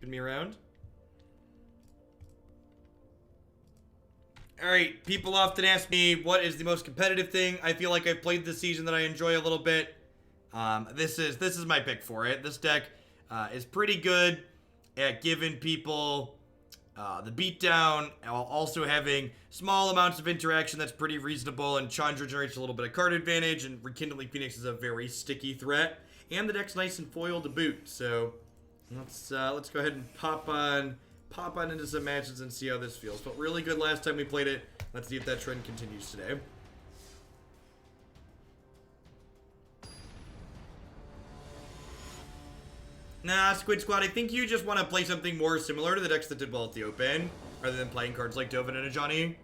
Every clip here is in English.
Spin me around. Alright, people often ask me what is the most competitive thing I feel like I've played this season that I enjoy a little bit. This is my pick for it. This deck is pretty good at giving people the beatdown, while also having small amounts of interaction that's pretty reasonable, and Chandra generates a little bit of card advantage, and Rekindling Phoenix is a very sticky threat, and the deck's nice and foil to boot. So let's go ahead and pop on into some matches and see how this feels. Felt really good last time we played it. Let's see if that trend continues today. Nah, Squid Squad, I think you just want to play something more similar to the decks that did well at the Open, rather than playing cards like Dovin and Ajani.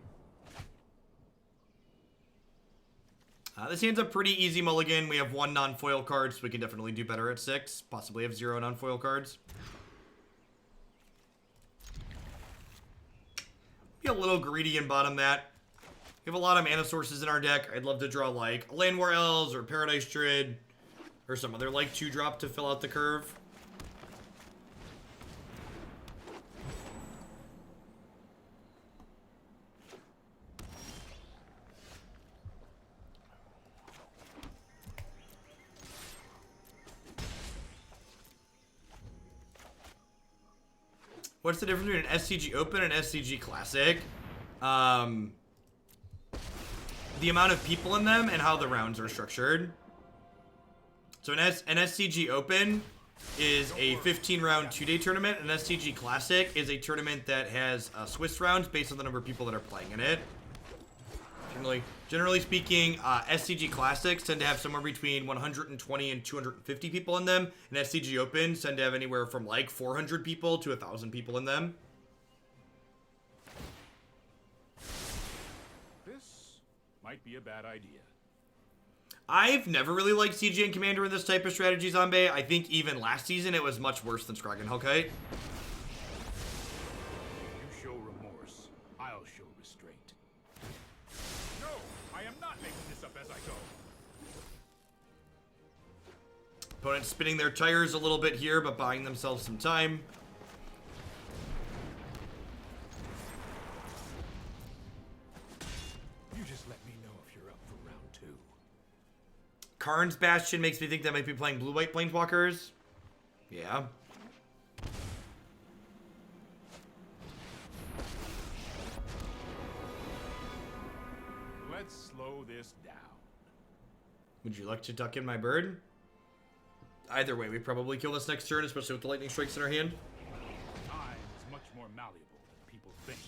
This hand's a pretty easy mulligan. We have 1 non-foil card, so we can definitely do better at 6. Possibly have 0 non-foil cards. Be a little greedy and bottom that. We have a lot of mana sources in our deck. I'd love to draw like Llanowar Elves or Paradise Druid or some other like 2-drop to fill out the curve. What's the difference between an SCG Open and SCG Classic? The amount of people in them and how the rounds are structured. So an SCG Open is a 15-round 2-day tournament. An SCG Classic is a tournament that has Swiss rounds based on the number of people that are playing in it. Generally speaking, SCG Classics tend to have somewhere between 120 and 250 people in them, and SCG Opens tend to have anywhere from like 400 people to 1,000 people in them. This might be a bad idea. I've never really liked CG and Commander in this type of strategy, Zombie. I think even last season it was much worse than Skarrgan Hellkite. You show remorse, I'll show restraint. No, I am not making this up as I go. Opponents spinning their tires a little bit here, but buying themselves some time. You just let me know if you're up for round 2. Karn's Bastion makes me think that might be playing blue-white Planeswalkers. Yeah. Let's slow this down. Would you like to tuck in my bird? Either way, we probably kill this next turn, especially with the lightning strikes in our hand. Time is much more malleable than people think.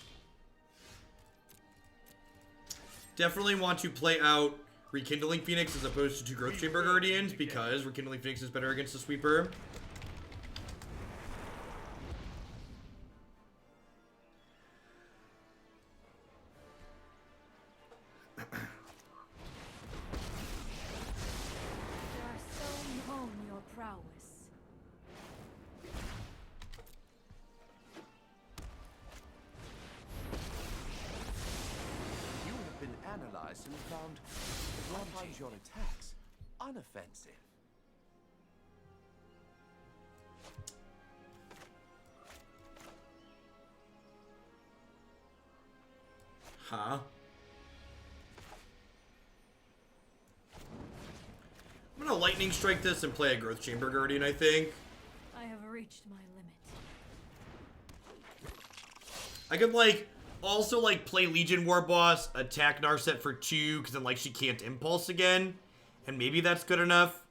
Definitely want to play out Rekindling Phoenix as opposed to 2 Growth Chamber Guardians, because Rekindling Phoenix is better against the sweeper. Analyzed and found sometimes your attacks unoffensive. Huh? I'm gonna lightning strike this and play a Growth Chamber Guardian, I think. I have reached my limit. I could like also like play Legion Warboss, attack Narset for 2, because then like she can't impulse again, and maybe that's good enough.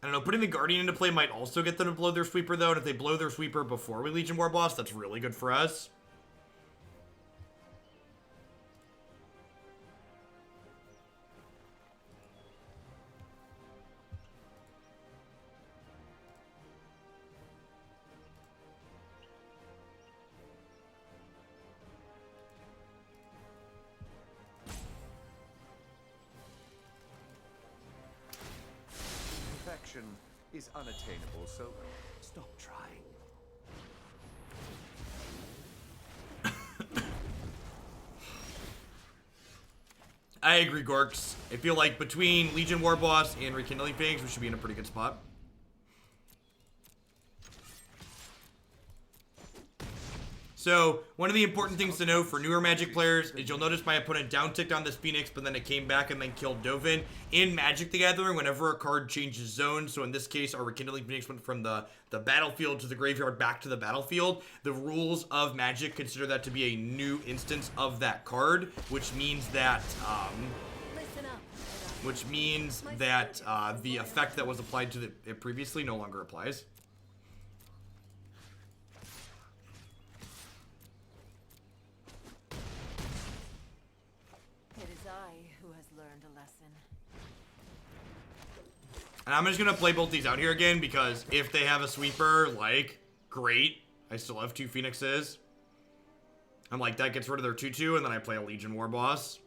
I don't know, putting the Guardian into play might also get them to blow their sweeper though, and if they blow their sweeper before we Legion Warboss, that's really good for us. Perfection is unattainable, so stop trying. I agree, Gorks. I feel like between Legion Warboss and Rekindling Phoenix, we should be in a pretty good spot. So, one of the important things to know for newer Magic players is you'll notice my opponent down-ticked on this Phoenix, but then it came back and then killed Dovin. In Magic the Gathering, whenever a card changes zone, so in this case, our Rekindling Phoenix went from the battlefield to the graveyard back to the battlefield, the rules of Magic consider that to be a new instance of that card, which means that, the effect that was applied to it previously no longer applies. And I'm just going to play both these out here again, because if they have a sweeper, like, great. I still have 2 Phoenixes. I'm like, that gets rid of their 2/2, and then I play a Legion Warboss.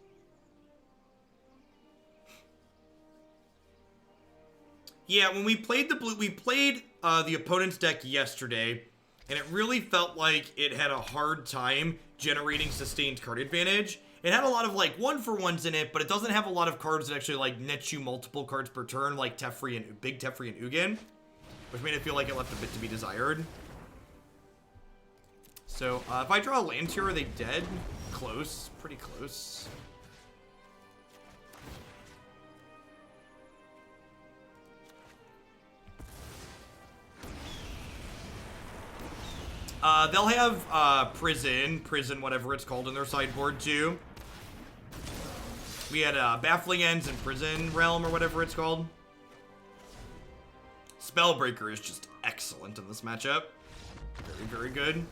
Yeah, when we played the opponent's deck yesterday, and it really felt like it had a hard time generating sustained card advantage. It had a lot of, like, 1-for-1s in it, but it doesn't have a lot of cards that actually, like, net you multiple cards per turn, like Big Teferi and Ugin, which made it feel like it left a bit to be desired. So, if I draw a land here, are they dead? Close. Pretty close. They'll have, Prison, whatever it's called, in their sideboard, too. We had, Baffling Ends and Prison Realm, or whatever it's called. Spellbreaker is just excellent in this matchup. Very, very good.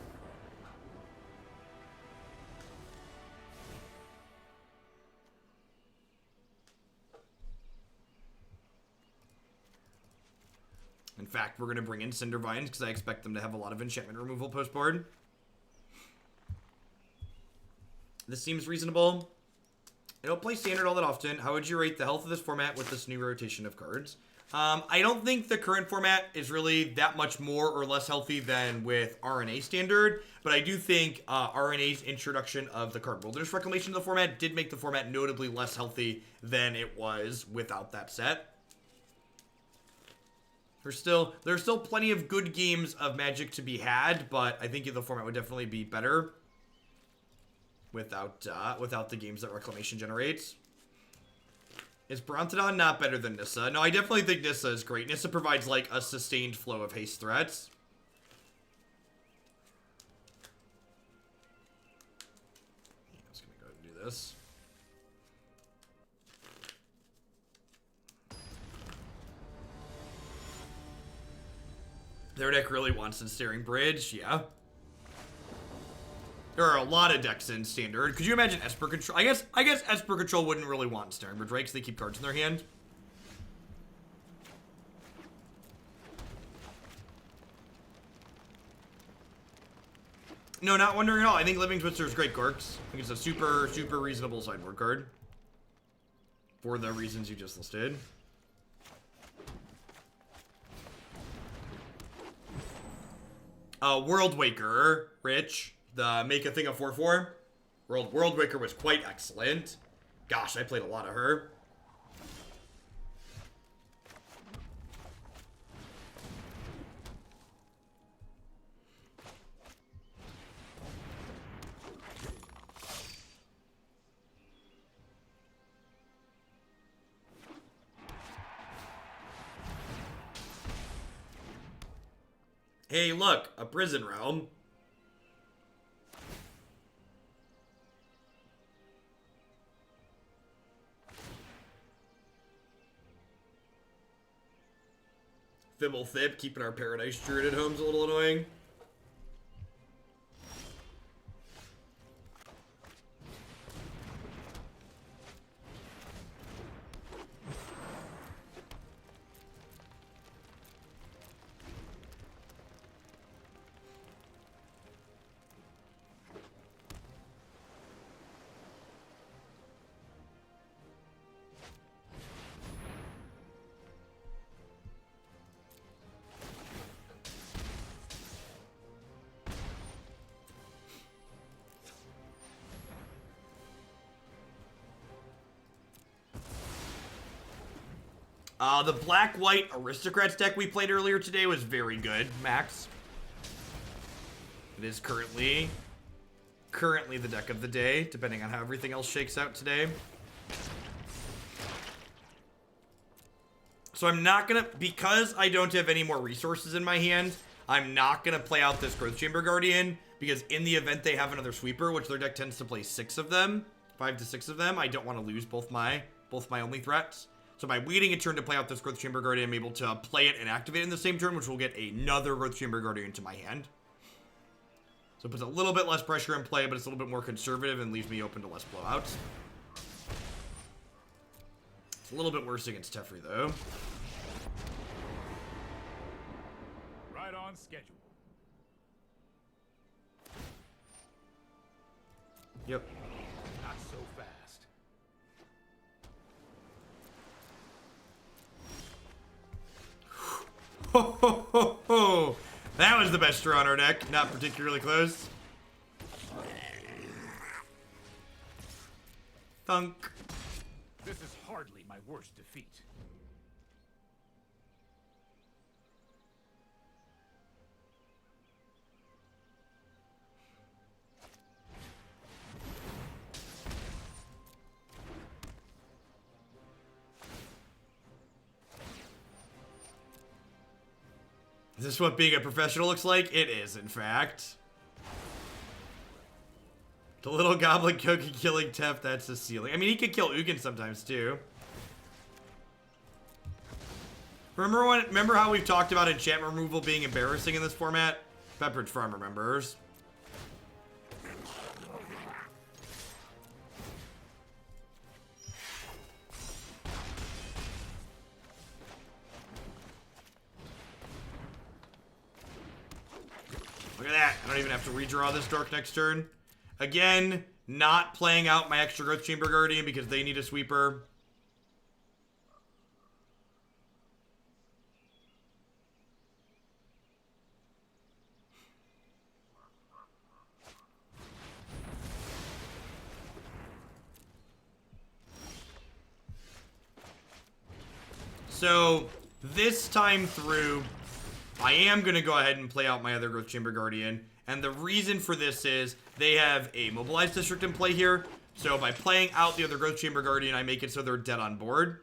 In fact, we're going to bring in Cindervines because I expect them to have a lot of enchantment removal post-board. This seems reasonable. I don't play Standard all that often. How would you rate the health of this format with this new rotation of cards? I don't think the current format is really that much more or less healthy than with RNA Standard, but I do think RNA's introduction of the card Wilderness Reclamation to the format did make the format notably less healthy than it was without that set. There's still plenty of good games of Magic to be had, but I think the format would definitely be better without the games that Reclamation generates. Is Brontodon not better than Nissa? No, I definitely think Nissa is great. Nissa provides, like, a sustained flow of haste threats. I'm just gonna go ahead and do this. Their deck really wants Ensnaring Bridge, yeah. There are a lot of decks in Standard. Could you imagine Esper Control? I guess Esper Control wouldn't really want Ensnaring Bridge, right? Because they keep cards in their hand. No, not wondering at all. I think Living Twister is great, Gorks. I think it's a super, super reasonable sideboard card. For the reasons you just listed. World Waker, Rich. The make a thing of 4/4. World Waker was quite excellent. Gosh, I played a lot of her. Hey, look, a Prison Realm. Thibble Thib, keeping our Paradise Druid at home's a little annoying. The black-white Aristocrats deck we played earlier today was very good, Max. It is currently currently the deck of the day, depending on how everything else shakes out today. So I'm not gonna, because I don't have any more resources in my hand, I'm not gonna play out this Growth Chamber Guardian, because in the event they have another sweeper, which their deck tends to play 6 of them, 5 to 6 of them, I don't want to lose both my only threats. So by waiting a turn to play out this Growth Chamber Guardian, I'm able to play it and activate it in the same turn, which will get another Growth Chamber Guardian to my hand. So it puts a little bit less pressure in play, but it's a little bit more conservative and leaves me open to less blowouts. It's a little bit worse against Teferi, though. Right on schedule. Yep. Not so fast. Ho, ho, ho, ho. That was the best draw on our deck. Not particularly close. Thunk. This is hardly my worst defeat. Is this what being a professional looks like? It is, in fact. The little goblin cookie killing Tef, that's the ceiling. I mean, he could kill Ugin sometimes, too. Remember how we've talked about enchantment removal being embarrassing in this format? Pepperidge Farm remembers. Look at that. I don't even have to redraw this dork next turn. Again, not playing out my extra Growth Chamber Guardian because they need a sweeper. So, this time through, I am going to go ahead and play out my other Growth Chamber Guardian. And the reason for this is they have a Mobilized District in play here. So by playing out the other Growth Chamber Guardian, I make it so they're dead on board,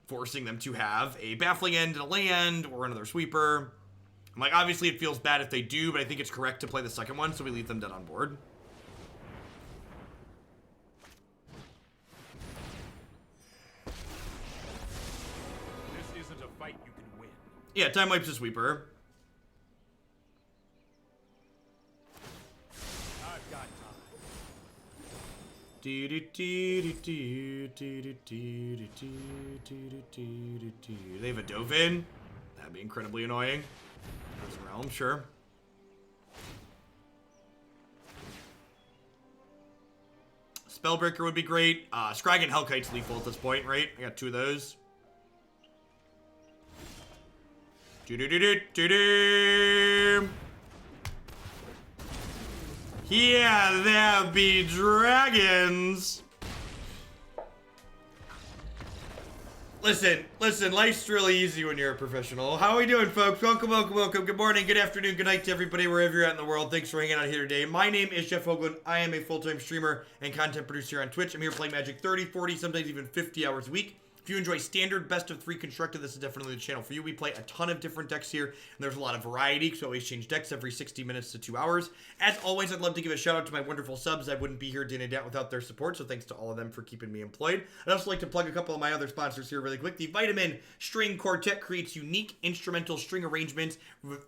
forcing them to have a Baffling End and a land or another sweeper. I'm like, obviously it feels bad if they do, but I think it's correct to play the second one, so we leave them dead on board. This isn't a fight you can win. Yeah, time wipes a sweeper. I've got time. They have a Dovin. That'd be incredibly annoying. Frozen Realm, sure. Spellbreaker would be great. Skarrgan Hellkite's lethal at this point, right? I got 2 of those. Yeah, there be dragons. Listen, life's really easy when you're a professional. How are we doing, folks? Welcome. Good morning, good afternoon, good night to everybody, wherever you're at in the world. Thanks for hanging out here today. My name is Jeff Hoagland. I am a full-time streamer and content producer on Twitch. I'm here playing Magic 30, 40, sometimes even 50 hours a week. If you enjoy standard best of 3 constructed, this is definitely the channel for you. We play a ton of different decks here, and there's a lot of variety, because we always change decks every 60 minutes to 2 hours. As always, I'd love to give a shout out to my wonderful subs. I wouldn't be here day and day without their support, so thanks to all of them for keeping me employed. I'd also like to plug a couple of my other sponsors here really quick. The Vitamin String Quartet creates unique instrumental string arrangements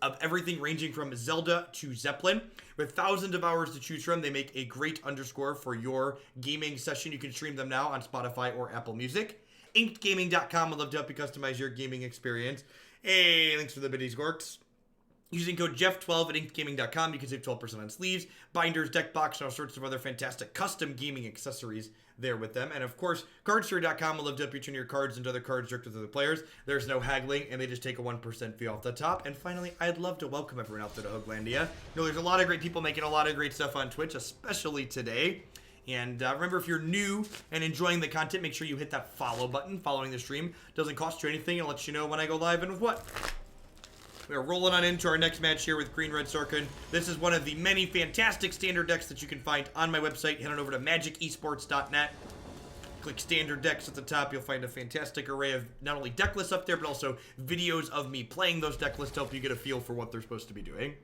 of everything ranging from Zelda to Zeppelin. With thousands of hours to choose from, they make a great underscore for your gaming session. You can stream them now on Spotify or Apple Music. InkedGaming.com would love to help you customize your gaming experience. Hey, thanks for the biddies, Gorks. Using code Jeff12 at InkedGaming.com, you can save 12% on sleeves, binders, deck box, and all sorts of other fantastic custom gaming accessories there with them. And of course, Cardstory.com will love to help you turn your cards into other cards direct with other players. There's no haggling, and they just take a 1% fee off the top. And finally, I'd love to welcome everyone out there to Hoaglandia. You know, there's a lot of great people making a lot of great stuff on Twitch, especially today. And remember, if you're new and enjoying the content, make sure you hit that follow button. Following the stream doesn't cost you anything. It lets you know when I go live and with what. We are rolling on into our next match here with Green Red Sarkhan. This is one of the many fantastic standard decks that you can find on my website. Head on over to magicesports.net. Click standard decks at the top. You'll find a fantastic array of not only deck lists up there, but also videos of me playing those deck lists to help you get a feel for what they're supposed to be doing.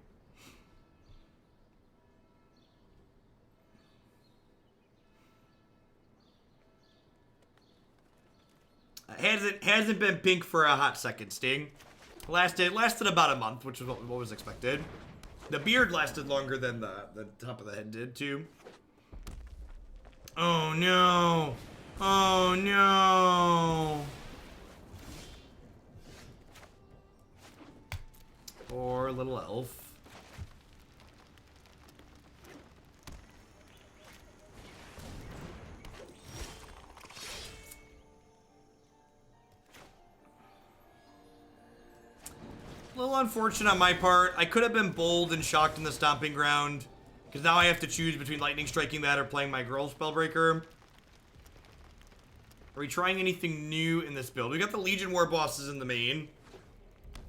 Hasn't been pink for a hot second, Sting. Lasted about a month, which is what was expected. The beard lasted longer than the top of the head did, too. Oh, no. Oh, no. Poor little elf. A little unfortunate on my part. I could have been bold and shocked in the Stomping Ground, because now I have to choose between Lightning Striking that or playing my Gruul Spellbreaker. Are we trying anything new in this build? We got the Legion Warbosses in the main,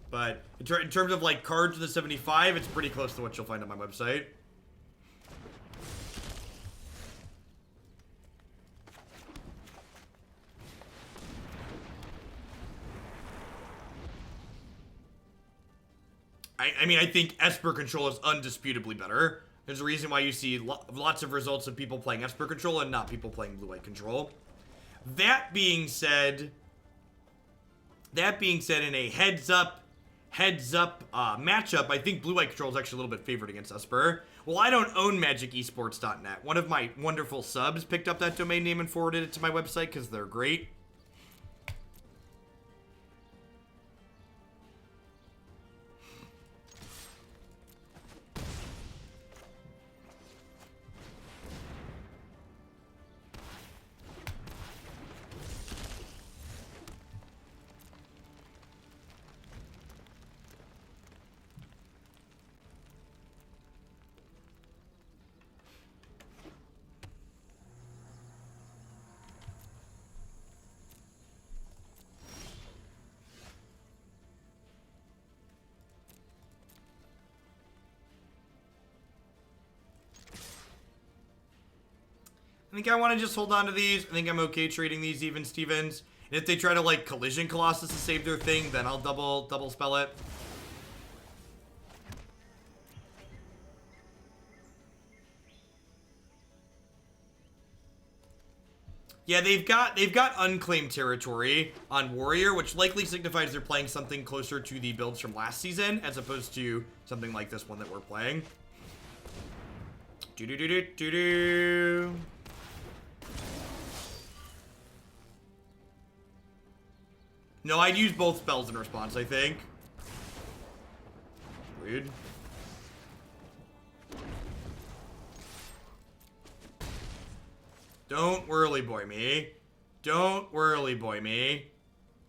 but in terms of like cards in the 75, it's pretty close to what you'll find on my website. I mean, I think Esper Control is undisputably better. There's a reason why you see lots of results of people playing Esper Control and not people playing Blue-White Control. That being said, in a heads-up matchup, I think Blue-White Control is actually a little bit favored against Esper. Well, I don't own MagicEsports.net. One of my wonderful subs picked up that domain name and forwarded it to my website because they're great. I think I want to just hold on to these. I think I'm okay trading these even, Stevens. And if they try to, like, Collision Colossus to save their thing, then I'll double spell it. Yeah, they've got unclaimed territory on Warrior, which likely signifies they're playing something closer to the builds from last season, as opposed to something like this one that we're playing. Do-do-do-do-do-do. No, I'd use both spells in response, I think. Rude. Don't whirly boy me. Don't whirly boy me.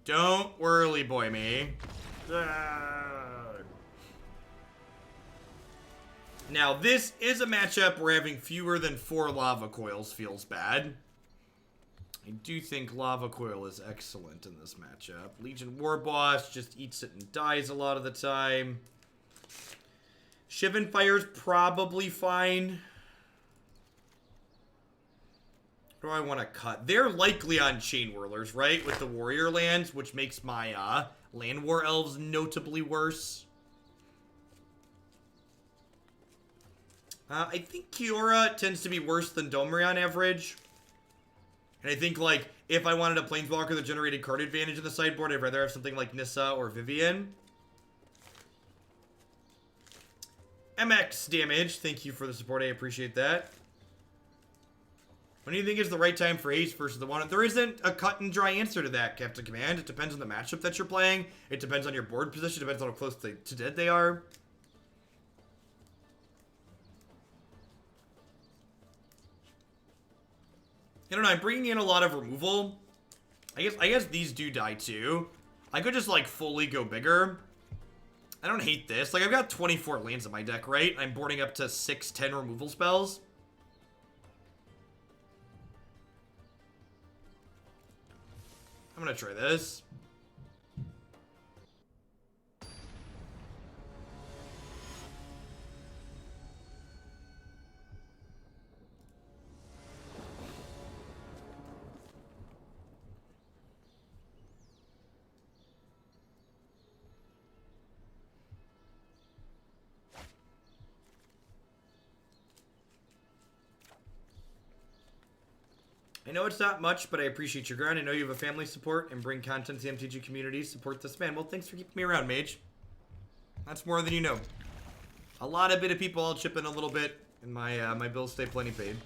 Don't whirly boy me. Now, this is a matchup where having fewer than 4 Lava Coils feels bad. I do think Lava Coil is excellent in this matchup. Legion Warboss just eats it and dies a lot of the time. Shivan Fire's probably fine. What do I want to cut? They're likely on Chain Whirlers, right? With the Warrior lands, which makes my Llanowar Elves notably worse. I think Kiora tends to be worse than Domri on average. And I think, like, if I wanted a Planeswalker that generated card advantage in the sideboard, I'd rather have something like Nissa or Vivian. MX damage. Thank you for the support. I appreciate that. When do you think is the right time for haste versus the one? There isn't a cut and dry answer to that, Captain Command. It depends on the matchup that you're playing. It depends on your board position. It depends on how close to dead they are. I don't know, I'm bringing in a lot of removal. I guess these do die too. I could just, like, fully go bigger. I don't hate this. Like, I've got 24 lands in my deck, right? I'm boarding up to 6-10 removal spells. I'm gonna try this. I know it's not much, but I appreciate your grind. I know you have a family support and bring content to the MTG community. Support this man. Well, thanks for keeping me around, Mage. That's more than you know. A lot of bit of people. I'll chip in a little bit, and my bills stay plenty paid.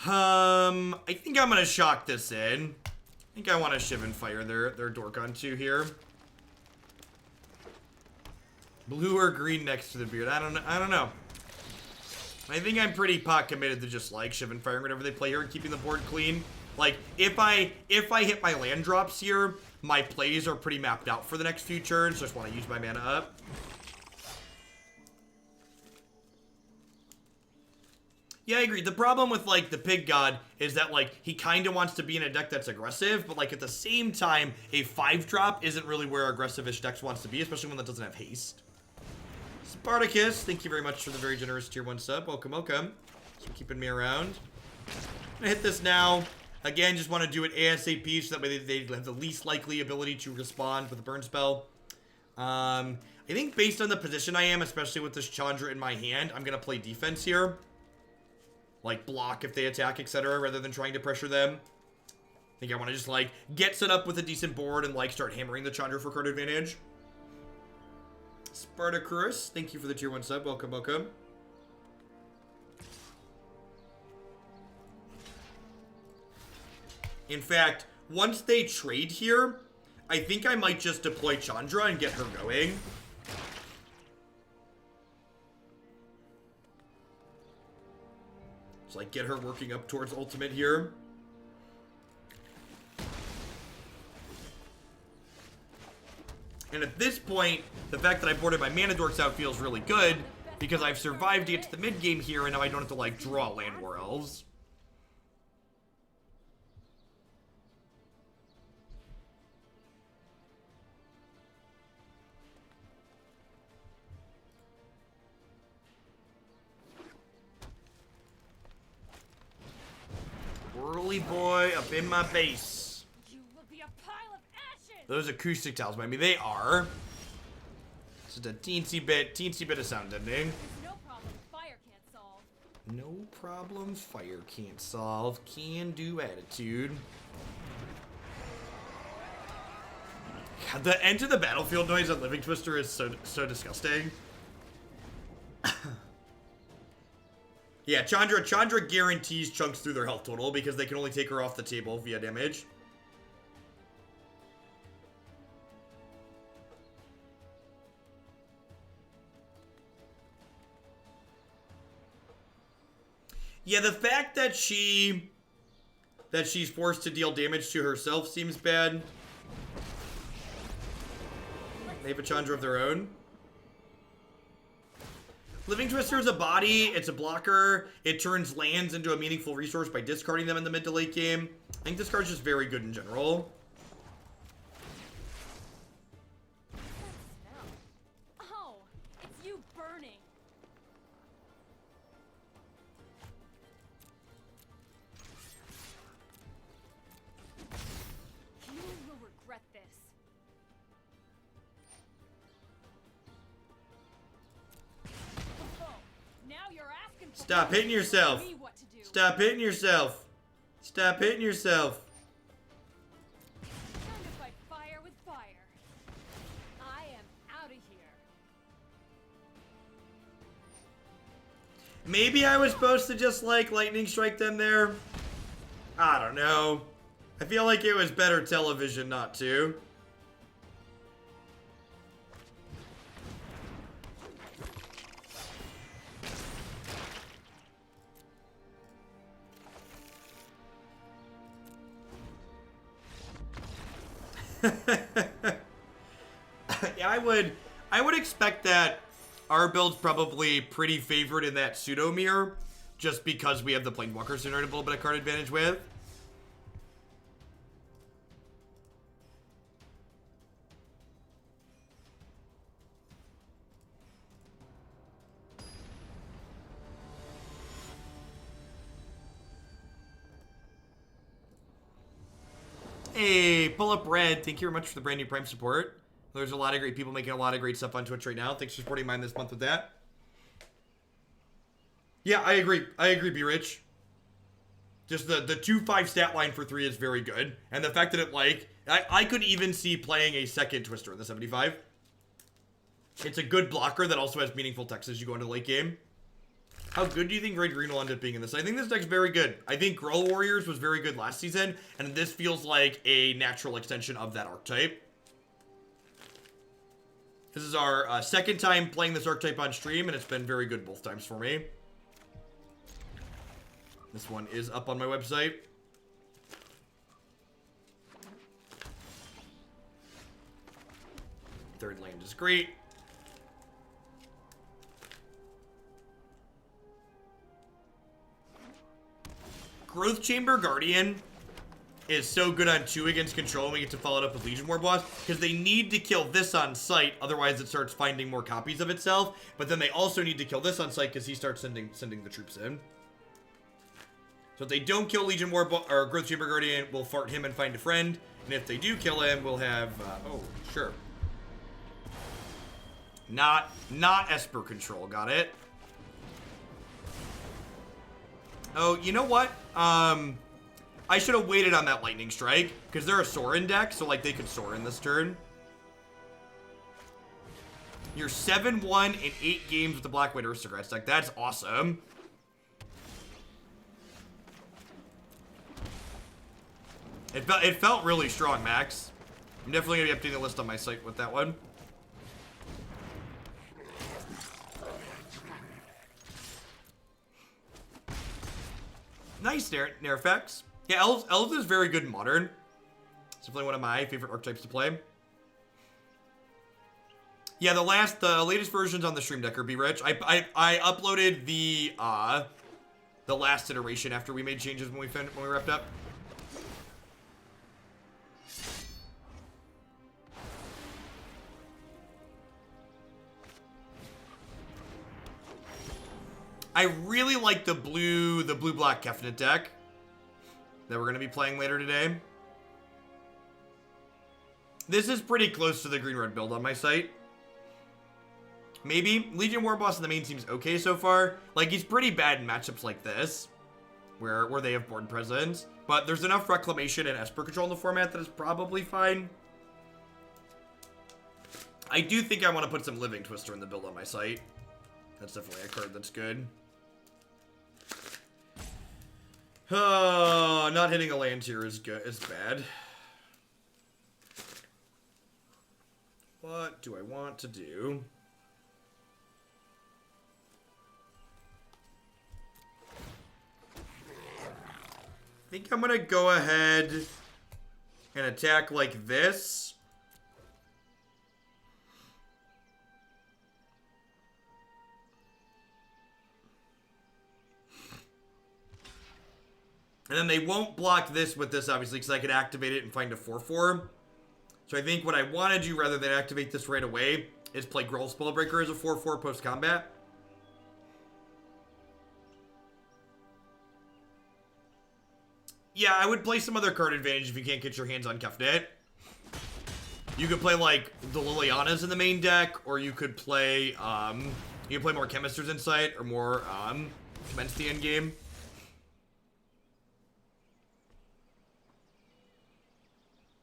I think I'm gonna shock this in. I think I want to Shivan Fire their Dork on 2 here. Blue or green next to the beard. I don't know. I think I'm pretty pot committed to just like Shivan Fire whenever they play here and keeping the board clean. Like if I hit my land drops here, my plays are pretty mapped out for the next few turns. Just want to use my mana up. Yeah, I agree. The problem with, like, the Pig God is that, like, he kind of wants to be in a deck that's aggressive, but, like, at the same time, a 5-drop isn't really where aggressive-ish decks wants to be, especially one that doesn't have haste. Spartacus, thank you very much for the very generous tier 1 sub. Welcome, welcome. Thanks for keeping me around. I'm gonna hit this now. Again, just want to do it ASAP so that way they have the least likely ability to respond with a burn spell. I think based on the position I am, especially with this Chandra in my hand, I'm gonna play defense here. Like, block if they attack, etc., rather than trying to pressure them. I think I want to just, like, get set up with a decent board and, like, start hammering the Chandra for card advantage. Spartacus, thank you for the tier 1 sub. Welcome, welcome. In fact, once they trade here, I think I might just deploy Chandra and get her going. Like, get her working up towards ultimate here. And at this point, the fact that I boarded my mana dorks out feels really good, because I've survived to get to the mid game here, and now I don't have to, like, draw Llanowar Elves. Whirly boy up in my base. You will be a pile of ashes. Those acoustic tiles, I mean, they are. It's just a teensy bit of sound deadening. No problem fire can't solve. No problem fire can't solve. Can do attitude. God, the enter the battlefield noise on Living Twister is so disgusting. Yeah, Chandra guarantees chunks through their health total because they can only take her off the table via damage. Yeah, the fact that she's forced to deal damage to herself seems bad. They have a Chandra of their own. Living Twister is a body, it's a blocker, it turns lands into a meaningful resource by discarding them in the mid to late game. I think this card's just very good in general. Oh, it's you burning. You will regret this. Stop hitting yourself. Stop hitting yourself. Stop hitting yourself. Time to fight fire with fire. I am out of here. Maybe I was supposed to just, like, lightning strike them there. I don't know. I feel like it was better television not to. Yeah, I would expect that our build's probably pretty favored in that pseudo mirror, just because we have the Planeswalkers to generate a little bit of card advantage with. Hey, Pull Up Red, thank you very much for the brand new Prime support. There's a lot of great people making a lot of great stuff on Twitch right now. Thanks for supporting mine this month with that. Yeah, I agree. I agree, B-Rich. Just the 2-5 stat line for 3 is very good. And the fact that it, like, I could even see playing a second Twister in the 75. It's a good blocker that also has meaningful text as you go into the late game. How good do you think Red Green will end up being in this? I think this deck's very good. I think Gruul Warriors was very good last season, and this feels like a natural extension of that archetype. This is our second time playing this archetype on stream, and it's been very good both times for me. This one is up on my website. Third land is great. Growth Chamber Guardian is so good on 2 against control, and we get to follow it up with Legion Warboss, because they need to kill this on sight, otherwise it starts finding more copies of itself, but then they also need to kill this on sight because he starts sending the troops in. So if they don't kill Legion Warboss, or Growth Chamber Guardian, we'll fart him and find a friend, and if they do kill him, we'll have, oh, sure. Not Esper control, got it? Oh, you know what? I should have waited on that Lightning Strike, because they're a Sorin deck, so, like, they could Sorin this turn. You're 7-1 in 8 games with the Black White Aristocrats deck. That's awesome. It felt really strong, Max. I'm definitely going to be updating the list on my site with that one. Nice, Nerfex. Yeah, Elves is very good in Modern. It's definitely one of my favorite archetypes to play. Yeah, the latest versions on the stream deck are Be Rich. I uploaded the last iteration after we made changes when we wrapped up. I really like the blue-black Kefnet deck that we're going to be playing later today. This is pretty close to the green-red build on my site. Maybe. Legion Warboss in the main seems okay so far. Like, he's pretty bad in matchups like this, where they have board presence. But there's enough Reclamation and Esper control in the format that is probably fine. I do think I want to put some Living Twister in the build on my site. That's definitely a card that's good. Oh, not hitting a land here is bad. What do I want to do? I think I'm gonna go ahead and attack like this. And then they won't block this with this, obviously, because I could activate it and find a 4/4. So I think what I want to do, rather than activate this right away, is play Gruul Spellbreaker as a 4/4 post-combat. Yeah, I would play some other card advantage if you can't get your hands on Kefnet. You could play, like, the Lilianas in the main deck, or you could play, you can play more Chemister's Insight, or more, Commence the Endgame.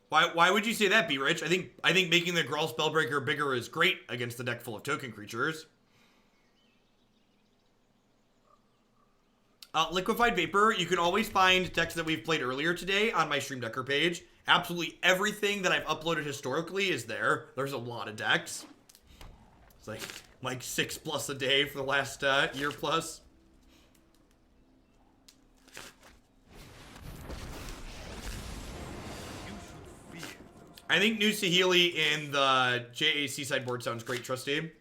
Why would you say that, B-Rich? I think making the Gruul Spellbreaker bigger is great against the deck full of token creatures. Liquefied Vapor, you can always find decks that we've played earlier today on my Stream Decker page. Absolutely everything that I've uploaded historically is there. There's a lot of decks. It's like 6+ a day for the last year plus. I think New Sahili in the JAC sideboard sounds great, Trusty.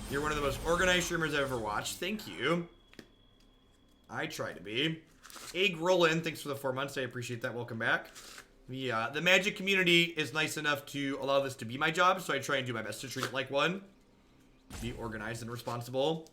You're one of the most organized streamers I've ever watched. Thank you. I try to be. Egg Rollin, thanks for the 4 months. I appreciate that. Welcome back. The Magic community is nice enough to allow this to be my job, so I try and do my best to treat it like one. Be organized and responsible.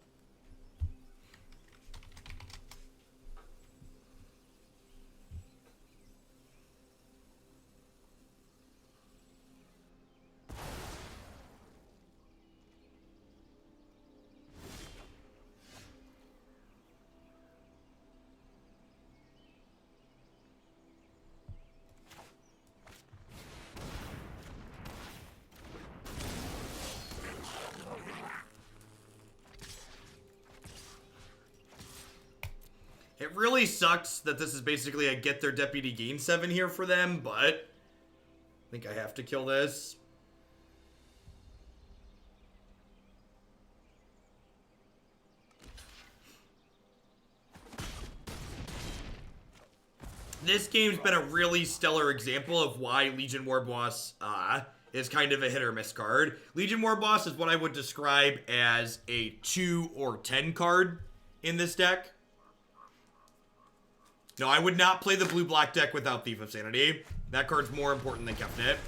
It really sucks that this is basically a get their deputy gain 7 here for them, but I think I have to kill this. This game's been a really stellar example of why Legion Warboss is kind of a hit or miss card. Legion Warboss is what I would describe as a 2 or 10 card in this deck. No, I would not play the blue-black deck without Thief of Sanity. That card's more important than Kefnet.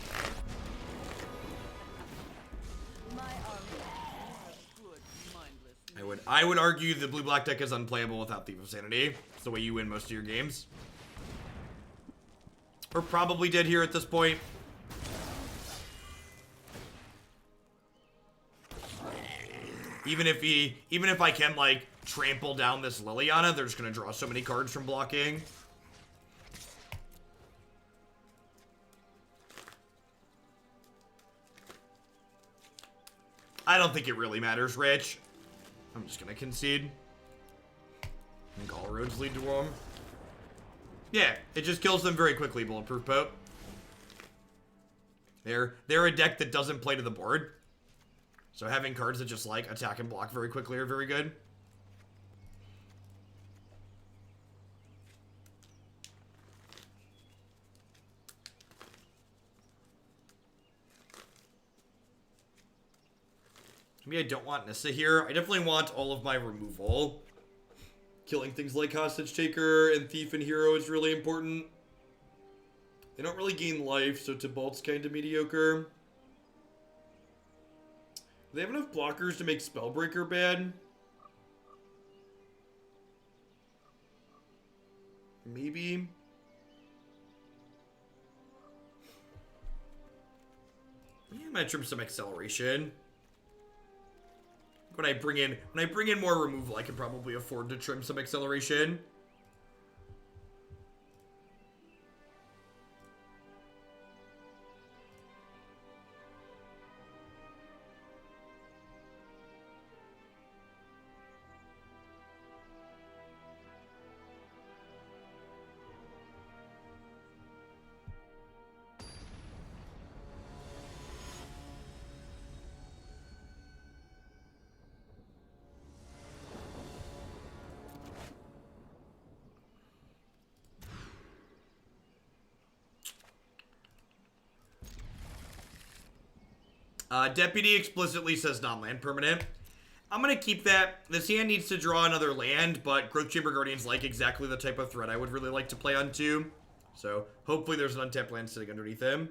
I would argue the blue-black deck is unplayable without Thief of Sanity. It's the way you win most of your games. We're probably dead here at this point. Even if I can, like, trample down this Liliana, they're just gonna draw so many cards from blocking. I don't think it really matters, Rich. I'm just gonna concede. I think all roads lead to Rome. Yeah, it just kills them very quickly, Bulletproof Pope. They're a deck that doesn't play to the board. So having cards that just, like, attack and block very quickly are very good. Maybe I don't want Nissa here. I definitely want all of my removal. Killing things like Hostage Taker and Thief and Hero is really important. They don't really gain life, so Tibalt's kind of mediocre. Do they have enough blockers to make Spellbreaker bad? Maybe. Yeah, I might trim some acceleration. When I bring in more removal, I can probably afford to trim some acceleration. Deputy explicitly says non-land permanent. I'm going to keep that. This hand needs to draw another land, but Growth Chamber Guardian's like exactly the type of threat I would really like to play on too. So hopefully there's an untapped land sitting underneath him.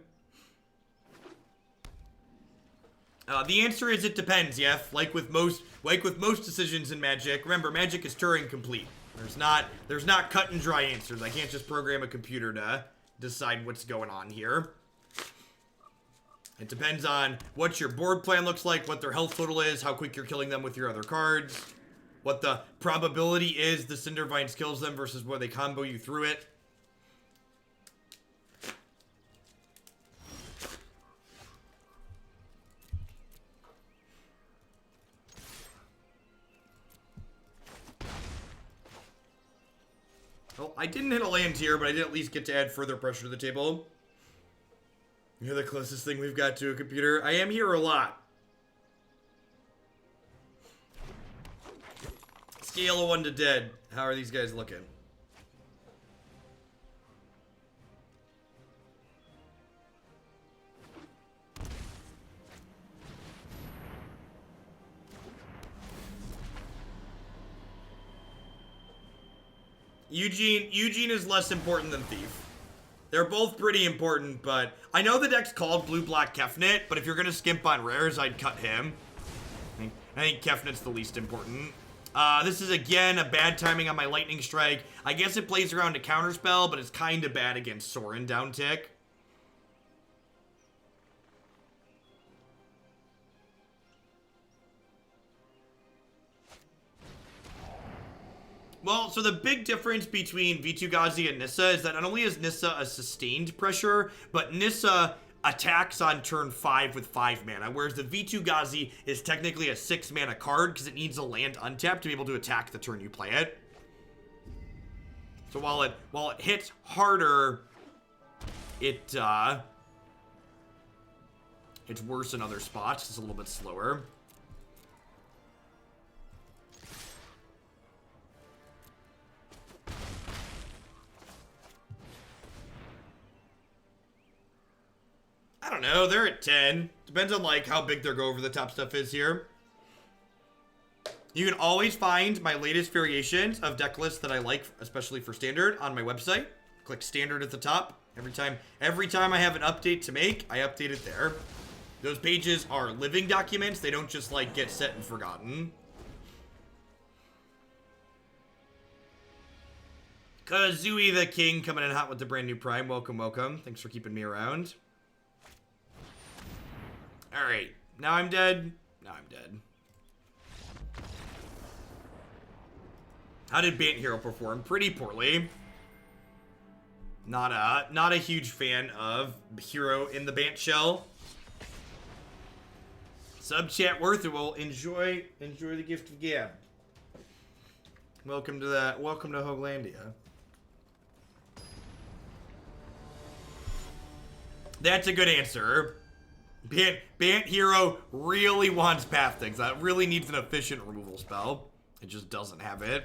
The answer is it depends, Yef. Like with most decisions in Magic. Remember, Magic is Turing complete. There's not cut and dry answers. I can't just program a computer to decide what's going on here. It depends on what your board plan looks like, what their health total is, how quick you're killing them with your other cards, what the probability is the Cindervines kills them versus where they combo you through it. Well, I didn't hit a land here, but I did at least get to add further pressure to the table. You're the closest thing we've got to a computer. I am here a lot. Scale of 1 to dead. How are these guys looking? Eugene is less important than Thief. They're both pretty important, but I know the deck's called Blue-Black Kefnet, but if you're going to skimp on rares, I'd cut him. I think Kefnet's the least important. This is, again, a bad timing on my Lightning Strike. I guess it plays around to Counterspell, but it's kind of bad against Sorin downtick. Well, so the big difference between Vitu-Ghazi and Nissa is that not only is Nissa a sustained pressure, but Nissa attacks on turn 5 with 5 mana, whereas the Vitu-Ghazi is technically a 6 mana card because it needs a land untapped to be able to attack the turn you play it. So while it hits harder, it's worse in other spots. It's a little bit slower. I don't know. They're at 10. Depends on like how big their go over the top stuff is here. You can always find my latest variations of deck lists that I like, especially for standard, on my website. Click standard at the top. Every time I have an update to make, I update it there. Those pages are living documents. They don't just like get set and forgotten. Kazooie the King coming in hot with the brand new Prime. Welcome, welcome. Thanks for keeping me around. Alright. Now I'm dead. Now I'm dead. How did Bant Hero perform? Pretty poorly. Not a huge fan of Hero in the Bant shell. Sub chat worth it. Well, enjoy the gift of gab. Welcome to Hoaglandia. That's a good answer. Bant Hero really wants Path Things. That really needs an efficient removal spell. It just doesn't have it.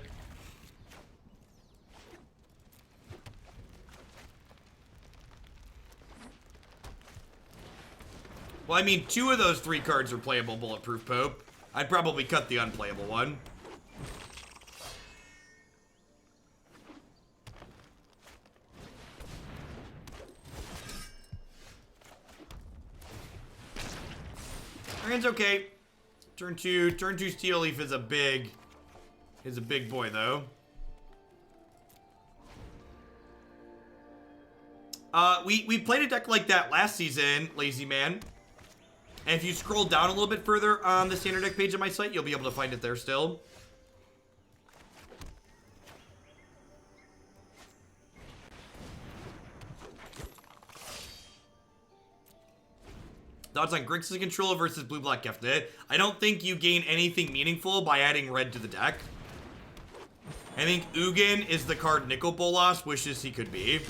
Well, I mean, 2 of those 3 cards are playable Bulletproof Pope. I'd probably cut the unplayable one. It's okay. Turn two Steel Leaf is a big boy though. We played a deck like that last season, Lazy Man. And if you scroll down a little bit further on the standard deck page of my site, you'll be able to find it there still. Thoughts on Grixis Controller versus Blue-Black Gifted? I don't think you gain anything meaningful by adding red to the deck. I think Ugin is the card Nicol Bolas wishes he could be.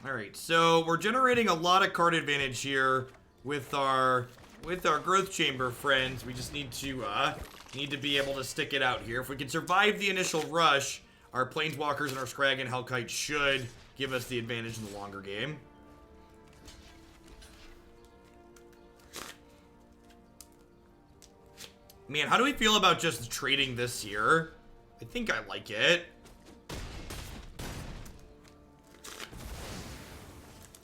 Alright, so we're generating a lot of card advantage here with our growth chamber friends. We just need to be able to stick it out here. If we can survive the initial rush, our Planeswalkers and our Skarrgan Hellkite should give us the advantage in the longer game. Man, how do we feel about just trading this here? I think I like it.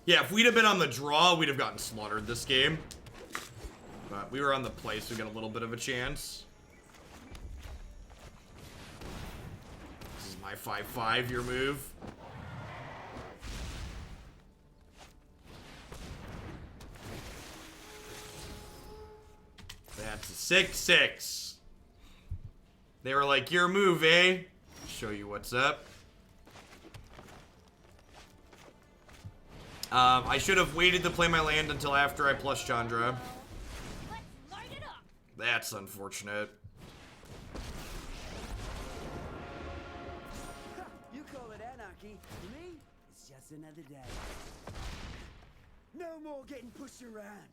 Yeah, if we'd have been on the draw, we'd have gotten slaughtered this game. But we were on the play, so we got a little bit of a chance. This is my 5/5, your move. That's a 6/6. They were like, your move, eh? Show you what's up. I should have waited to play my land until after I plus Chandra. Let's light it up. That's unfortunate. You call it anarchy. To me, it's just another day. No more getting pushed around.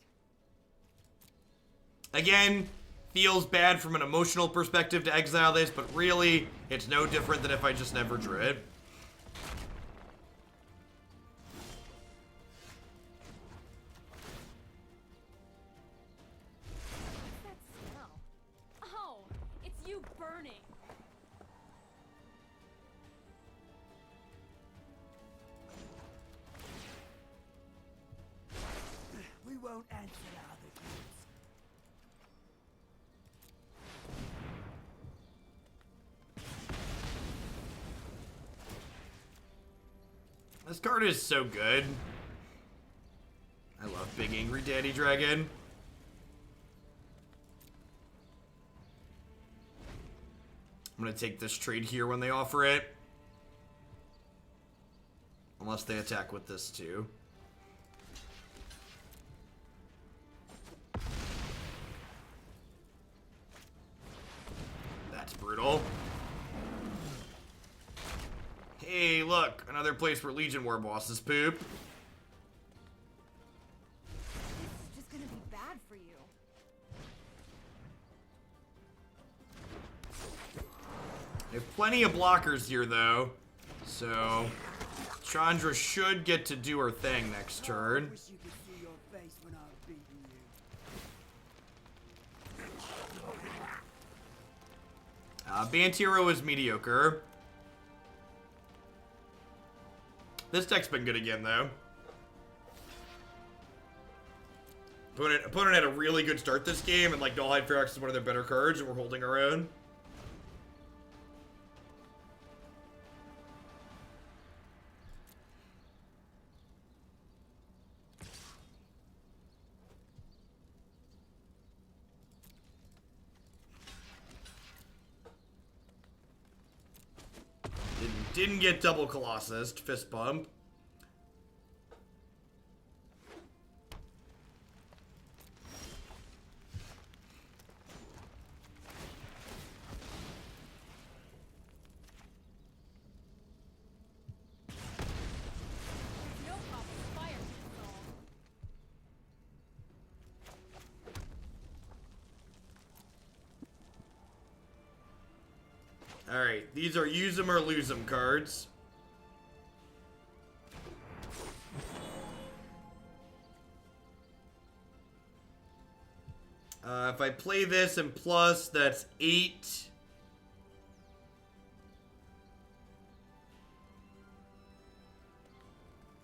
Again, feels bad from an emotional perspective to exile this, but really, it's no different than if I just never drew it. Won't answer other kids. This card is so good. I love Big Angry Daddy Dragon. I'm gonna take this trade here when they offer it. Unless they attack with this too. That's brutal. Hey, look, another place where Legion Warbosses poop. This is just gonna be bad for you. They have plenty of blockers here, though. So, Chandra should get to do her thing next turn. Wish you could see your face when I was beating you. Bantiro is mediocre. This deck's been good again, though. Opponent had a really good start this game, and like Nullhide Ferox is one of their better cards, and we're holding our own. Didn't get double Colossus, fist bump. No problem. Fire control. Alright, these are use them or lose them cards. If I play this and plus, that's 8.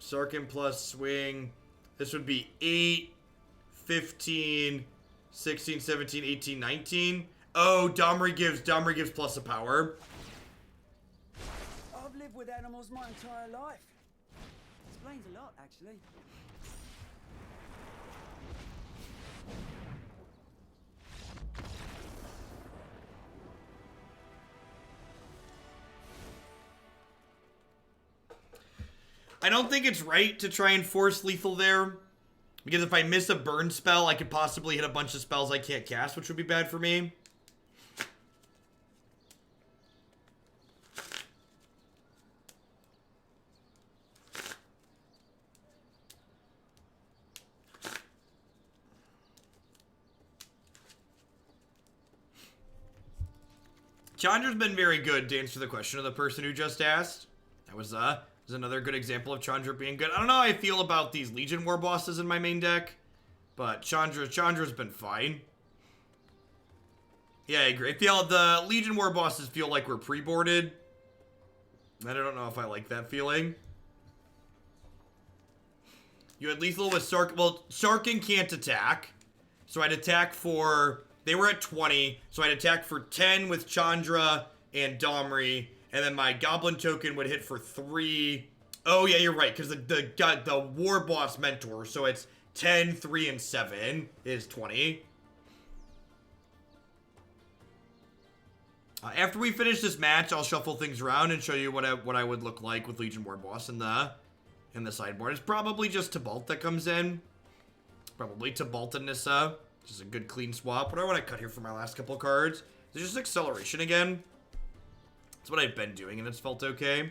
Sarkhan plus swing. This would be 8, 15, 16, 17, 18, 19. Oh, Domri gives plus a power. I've lived with animals my entire life. Explains a lot, actually. I don't think it's right to try and force lethal there. Because if I miss a burn spell, I could possibly hit a bunch of spells I can't cast, which would be bad for me. Chandra's been very good to answer the question of the person who just asked. That was another good example of Chandra being good. I don't know how I feel about these Legion Warbosses in my main deck, but Chandra's been fine. Yeah, I agree. I feel the Legion Warbosses feel like we're pre-boarded. And I don't know if I like that feeling. You had lethal with Sark. Well, Skarrgan can't attack, so I'd attack for. They were at 20, so I'd attack for 10 with Chandra and Domri, and then my Goblin token would hit for 3. Oh, yeah, you're right, because the War Boss Mentor, so it's 10, 3, and 7 is 20. After we finish this match, I'll shuffle things around and show you what I would look like with Legion Warboss in the sideboard. It's probably just Tibalt that comes in. Probably Tibalt and Nissa. Just a good clean swap. What do I want to cut here for my last couple of cards? Is it just acceleration again? That's what I've been doing, and it's felt okay.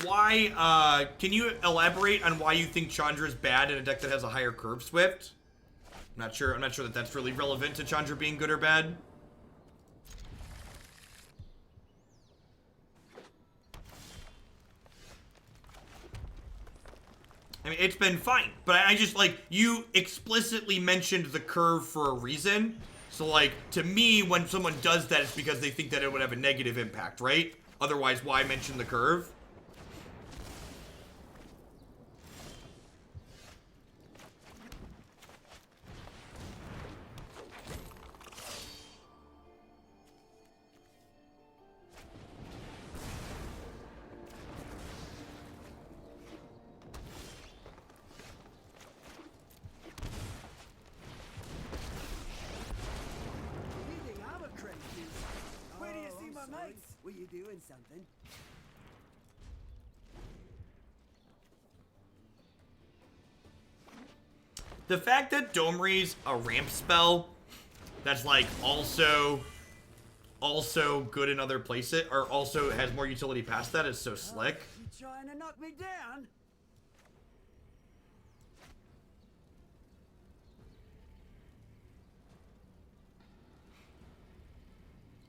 Why, can you elaborate on why you think Chandra is bad in a deck that has a higher curve Swift? I'm not sure that that's really relevant to Chandra being good or bad. I mean, it's been fine, but I just, like, you explicitly mentioned the curve for a reason. So, like, to me, when someone does that, it's because they think that it would have a negative impact, right? Otherwise, why mention the curve? right, mate. Were you doing something? The fact that Domri's a ramp spell that's like also good in other places, or also has more utility past that, is so slick. You trying to knock me down?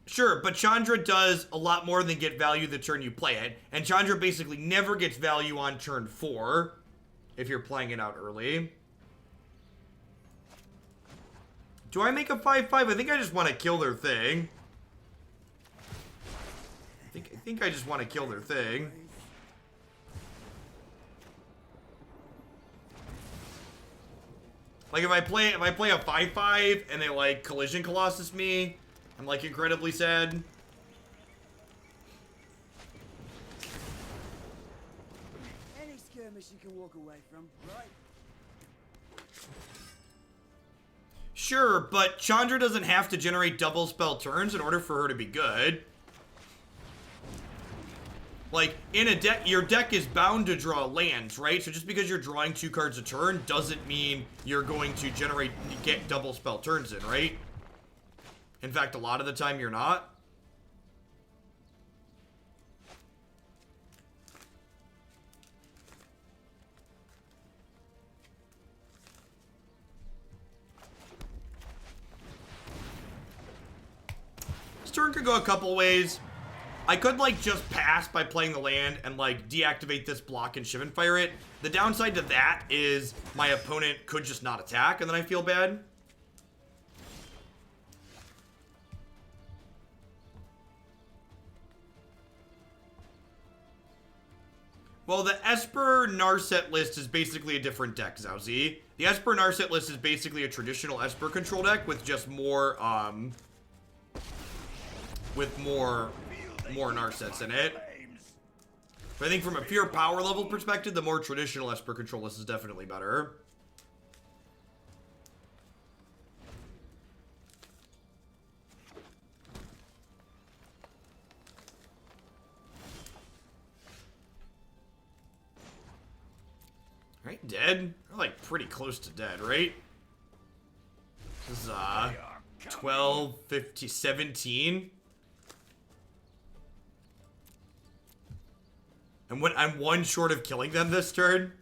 Sure, but Chandra does a lot more than get value the turn you play it, and Chandra basically never gets value on turn 4 if you're playing it out early. Do I make a 5/5? I think I just want to kill their thing. I think I just want to kill their thing. Like if I play a 5/5 and they like Collision Colossus me, I'm like incredibly sad. Any skirmish you can walk away from, right? Sure, but Chandra doesn't have to generate double spell turns in order for her to be good. Like, in a deck, your deck is bound to draw lands, right? So just because you're drawing 2 cards a turn doesn't mean you're going to get double spell turns in, right? In fact, a lot of the time you're not. This turn could go a couple ways. I could, like, just pass by playing the land and, like, deactivate this block and Shivan Fire it. The downside to that is my opponent could just not attack, and then I feel bad. Well, the Esper Narset list is basically a different deck, Zowzi. The Esper Narset list is basically a traditional Esper control deck with just more, more Narsets in it. But I think from a pure power level perspective, the more traditional Esper control list is definitely better. Right, dead? We're like pretty close to dead, right? This is 12, 50, 17. And when I'm 1 short of killing them this turn.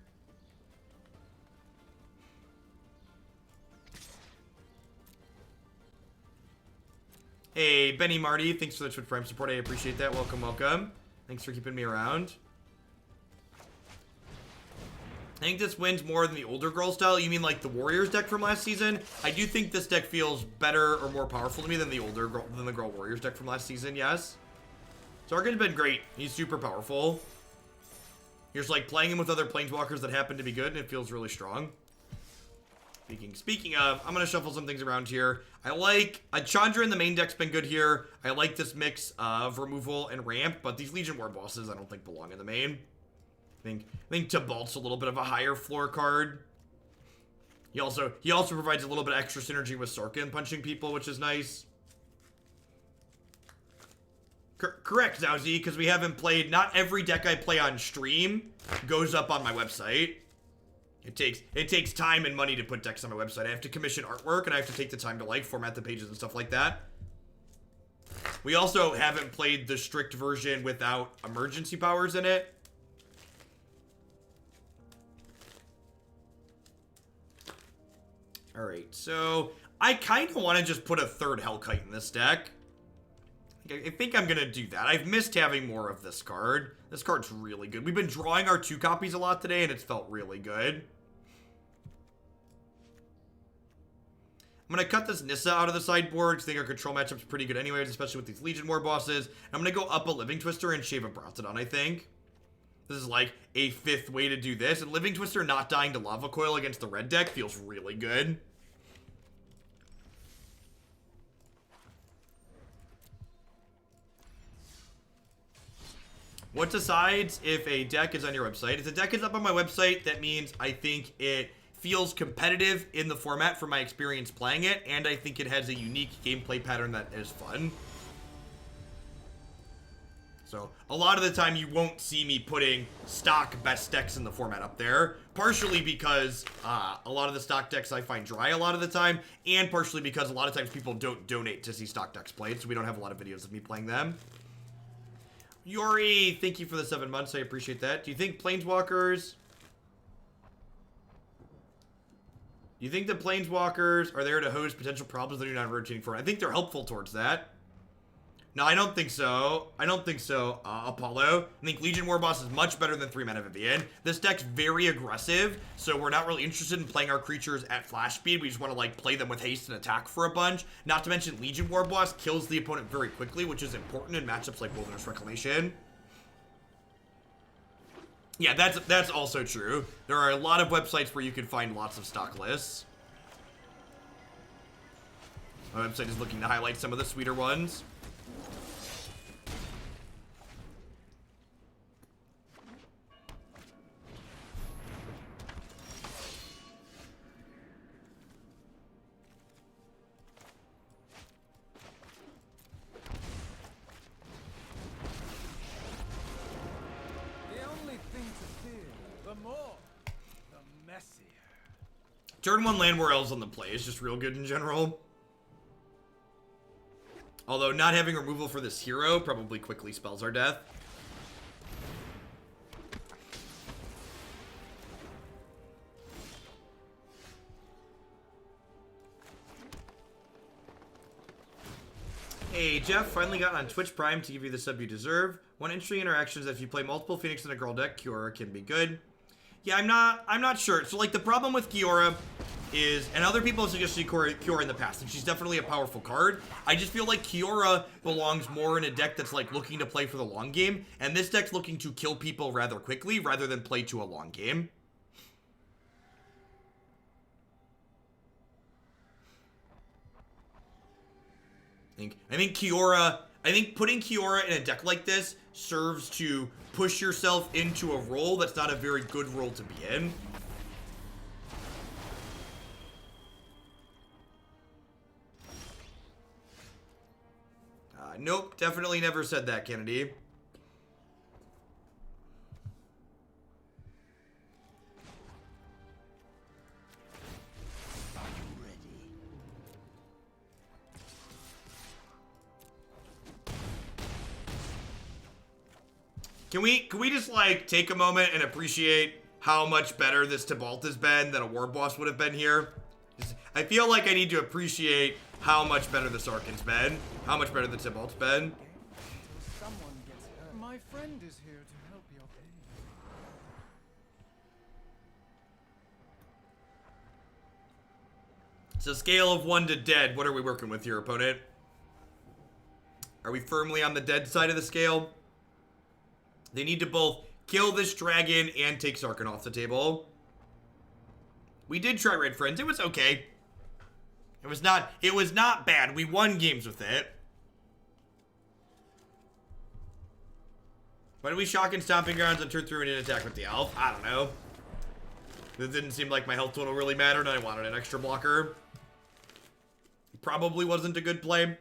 Hey, Benny Marty, thanks for the Twitch Prime support. I appreciate that. Welcome, welcome. Thanks for keeping me around. I think this wins more than the older Gruul style. You mean like the Warriors deck from last season? I do think this deck feels better or more powerful to me than the Gruul Warriors deck from last season, yes. Sarkhan's been great. He's super powerful. You're just like playing him with other planeswalkers that happen to be good, and it feels really strong. Speaking of, I'm gonna shuffle some things around here. I like Chandra in the main deck's been good here. I like this mix of removal and ramp, but these Legion Warbosses I don't think belong in the main. I think Tibalt's a little bit of a higher floor card. He also provides a little bit of extra synergy with Sarkhan punching people, which is nice. Correct, Zowzi, because we haven't played. Not every deck I play on stream goes up on my website. It takes time and money to put decks on my website. I have to commission artwork, and I have to take the time to like format the pages and stuff like that. We also haven't played the strict version without emergency powers in it. Alright, so I kind of want to just put a 3rd Hellkite in this deck. I think I'm going to do that. I've missed having more of this card. This card's really good. We've been drawing our 2 copies a lot today, and it's felt really good. I'm going to cut this Nissa out of the sideboard, because I think our control matchup's pretty good anyways, especially with these Legion Warbosses. I'm going to go up a Living Twister and Shivan Brontodon, I think. This is like a 5th way to do this. And Living Twister not dying to Lava Coil against the red deck feels really good. What decides if a deck is on your website? If the deck is up on my website, that means I think it feels competitive in the format from my experience playing it, and I think it has a unique gameplay pattern that is fun. So a lot of the time you won't see me putting stock best decks in the format up there, partially because a lot of the stock decks I find dry a lot of the time, and partially because a lot of times people don't donate to see stock decks played, so we don't have a lot of videos of me playing them. Yori, thank you for the 7 months. I appreciate that. Do you think Planeswalkers... Do you think the Planeswalkers are there to host potential problems that you're not rotating for? I think they're helpful towards that. No, I don't think so. I don't think so, Apollo. I think Legion Warboss is much better than 3-mana Vivian. This deck's very aggressive, so we're not really interested in playing our creatures at flash speed. We just want to, like, play them with haste and attack for a bunch. Not to mention, Legion Warboss kills the opponent very quickly, which is important in matchups like Wilderness Reclamation. Yeah, that's also true. There are a lot of websites where you can find lots of stock lists. My website is looking to highlight some of the sweeter ones. Turn 1 Llanowar Elves on the play is just real good in general. Although not having removal for this hero probably quickly spells our death. Hey, Jeff, finally got on Twitch Prime to give you the sub you deserve. One interesting interaction is that if you play multiple Phoenix in a Gruul deck, Kiora can be good. Yeah, I'm not sure. So, like, the problem with Kiora is, and other people have suggested Kiora in the past, and she's definitely a powerful card. I just feel like Kiora belongs more in a deck that's, like, looking to play for the long game, and this deck's looking to kill people rather quickly, rather than play to a long game. I think putting Kiora in a deck like this serves to push yourself into a role that's not a very good role to be in. Nope, definitely never said that, Kennedy. Can we just, like, take a moment and appreciate how much better this Tibalt has been than a Warboss would have been here? I feel like I need to appreciate how much better the Sarkhan's been, how much better the Tibalt's been. Someone gets hurt. My friend is here to help your pain. It's a scale of 1 to dead. What are we working with here, opponent? Are we firmly on the dead side of the scale? They need to both kill this dragon and take Sarkhan off the table. We did try Red Friends. It was okay. It was not bad. We won games with it. Why did we shock and Stomping Grounds and turn through an attack with the elf? I don't know. It didn't seem like my health total really mattered, and I wanted an extra blocker. Probably wasn't a good play.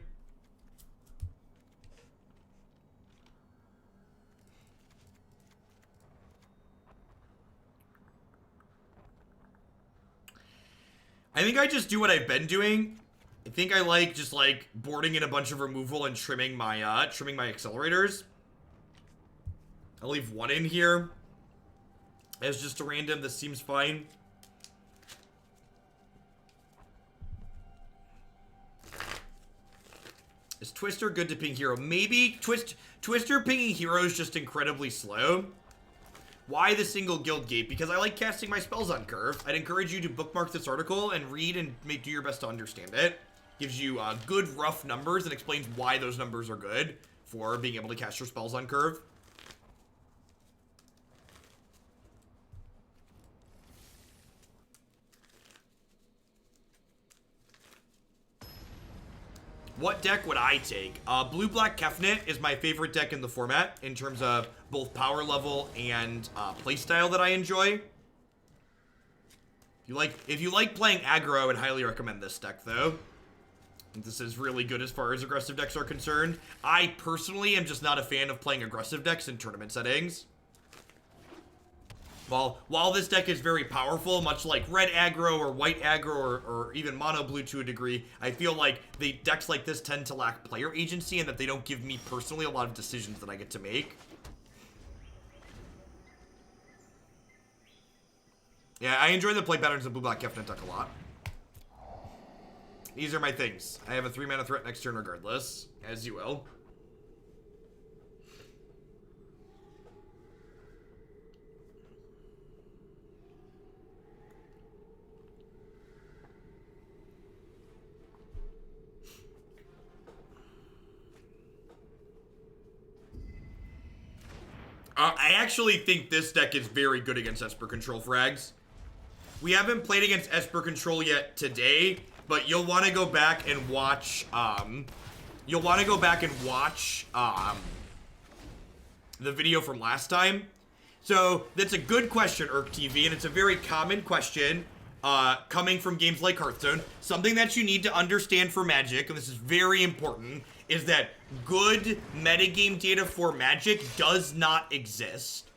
I think I just do what I've been doing. I think I like just like boarding in a bunch of removal and trimming my accelerators. I'll leave 1 in here as just a random. This seems fine. Is Twister good to ping hero? Maybe. Twister pinging hero is just incredibly slow. Why the single Guildgate? Because I like casting my spells on curve. I'd encourage you to bookmark this article and read and do your best to understand it. Gives you good rough numbers and explains why those numbers are good for being able to cast your spells on curve. What deck would I take? Blue-Black Kefnet is my favorite deck in the format in terms of both power level and playstyle that I enjoy. If you like playing aggro, I would highly recommend this deck, though. This is really good as far as aggressive decks are concerned. I personally am just not a fan of playing aggressive decks in tournament settings. While this deck is very powerful, much like red aggro or white aggro or even mono blue to a degree, I feel like the decks like this tend to lack player agency and that they don't give me personally a lot of decisions that I get to make. Yeah, I enjoy the play patterns of blue-black Kefnet deck a lot. These are my things. I have a 3-mana threat next turn regardless, as you will. I actually think this deck is very good against Esper Control frags. We haven't played against Esper Control yet today, but you'll want to go back and watch, the video from last time. So, that's a good question, ErkTV, and it's a very common question, coming from games like Hearthstone. Something that you need to understand for Magic, and this is very important, is that good metagame data for Magic does not exist.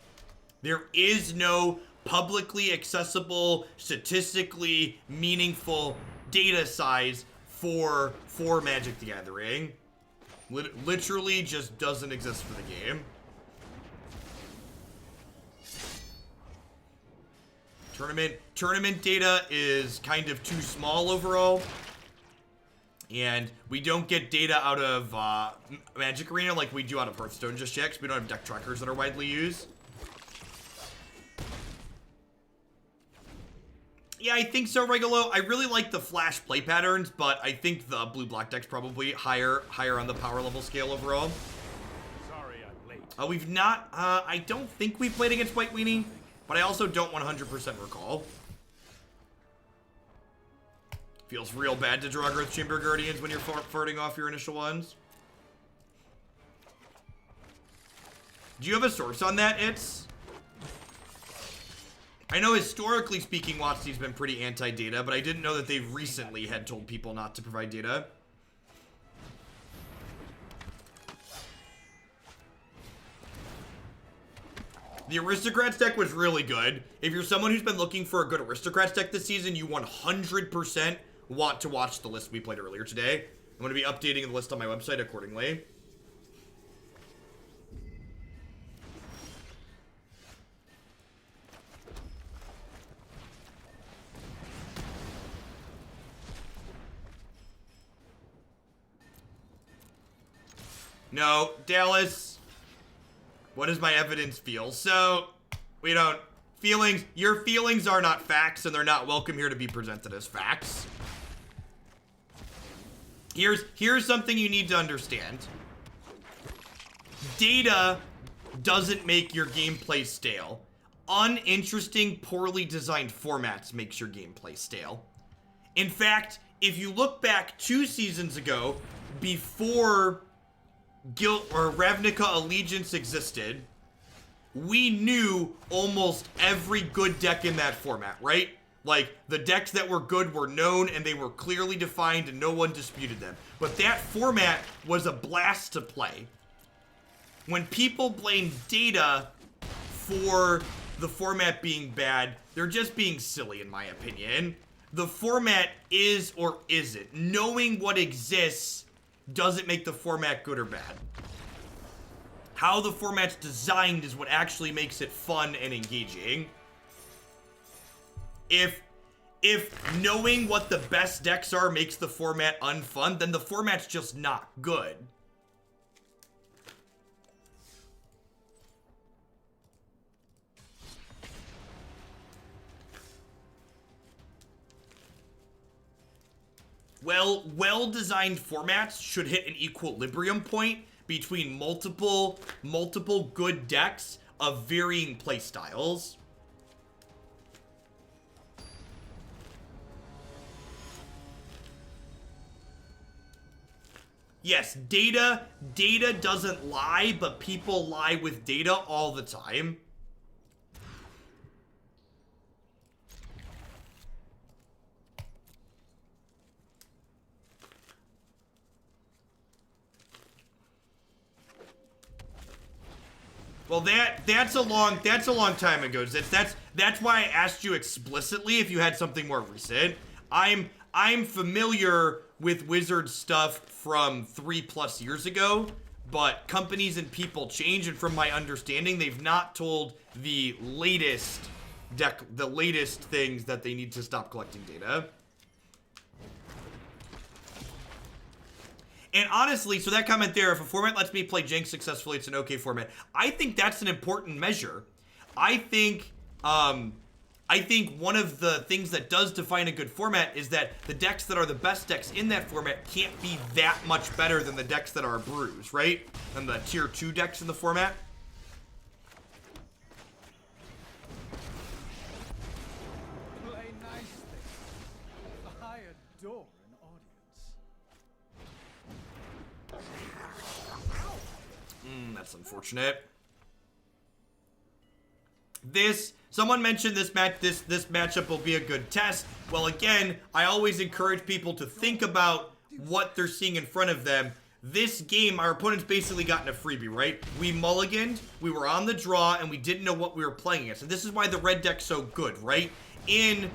There is no publicly accessible, statistically meaningful data size for Magic the Gathering. Literally just doesn't exist for the game. Tournament data is kind of too small overall. And we don't get data out of Magic Arena like we do out of Hearthstone just yet, because we don't have deck trackers that are widely used. Yeah, I think so, Regalo. I really like the flash play patterns, but I think the blue-black deck's probably higher on the power level scale overall. Sorry I'm late. We've not, I don't think we played against White Weenie, but I also don't 100% recall. Feels real bad to draw Growth Chamber Guardians when you're farting off your initial ones. Do you have a source on that, I know historically speaking, WotC's been pretty anti-data, but I didn't know that they recently had told people not to provide data. The Aristocrats deck was really good. If you're someone who's been looking for a good Aristocrats deck this season, you 100% want to watch the list we played earlier today. I'm going to be updating the list on my website accordingly. No, Dallas. What does my evidence feel? So, we don't... Your feelings are not facts, and they're not welcome here to be presented as facts. Here's something you need to understand. Data doesn't make your gameplay stale. Uninteresting, poorly designed formats makes your gameplay stale. In fact, if you look back 2 seasons ago, before Ravnica Allegiance existed, we knew almost every good deck in that format, right? Like, the decks that were good were known and they were clearly defined and no one disputed them. But that format was a blast to play. When people blame data for the format being bad, they're just being silly in my opinion. The format is or isn't. Knowing what exists doesn't make the format good or bad. How the format's designed is what actually makes it fun and engaging. If knowing what the best decks are makes the format unfun, then the format's just not good. Well-designed formats should hit an equilibrium point between multiple good decks of varying playstyles. Yes, data doesn't lie, but people lie with data all the time. Well, that's a long time ago. That's why I asked you explicitly if you had something more recent. I'm familiar with Wizard stuff from 3+ years ago, but companies and people change, and from my understanding, they've not told the latest things that they need to stop collecting data. And honestly, so that comment there, if a format lets me play Jank successfully, it's an okay format. I think that's an important measure. I think one of the things that does define a good format is that the decks that are the best decks in that format can't be that much better than the decks that are brews, right? And the tier 2 decks in the format. Play nicely. I adore an audience. That's unfortunate. Someone mentioned this matchup will be a good test. Well, again, I always encourage people to think about what they're seeing in front of them. This game, our opponent's basically gotten a freebie, right? We mulliganed, we were on the draw, and we didn't know what we were playing against. And this is why the red deck's so good, right? In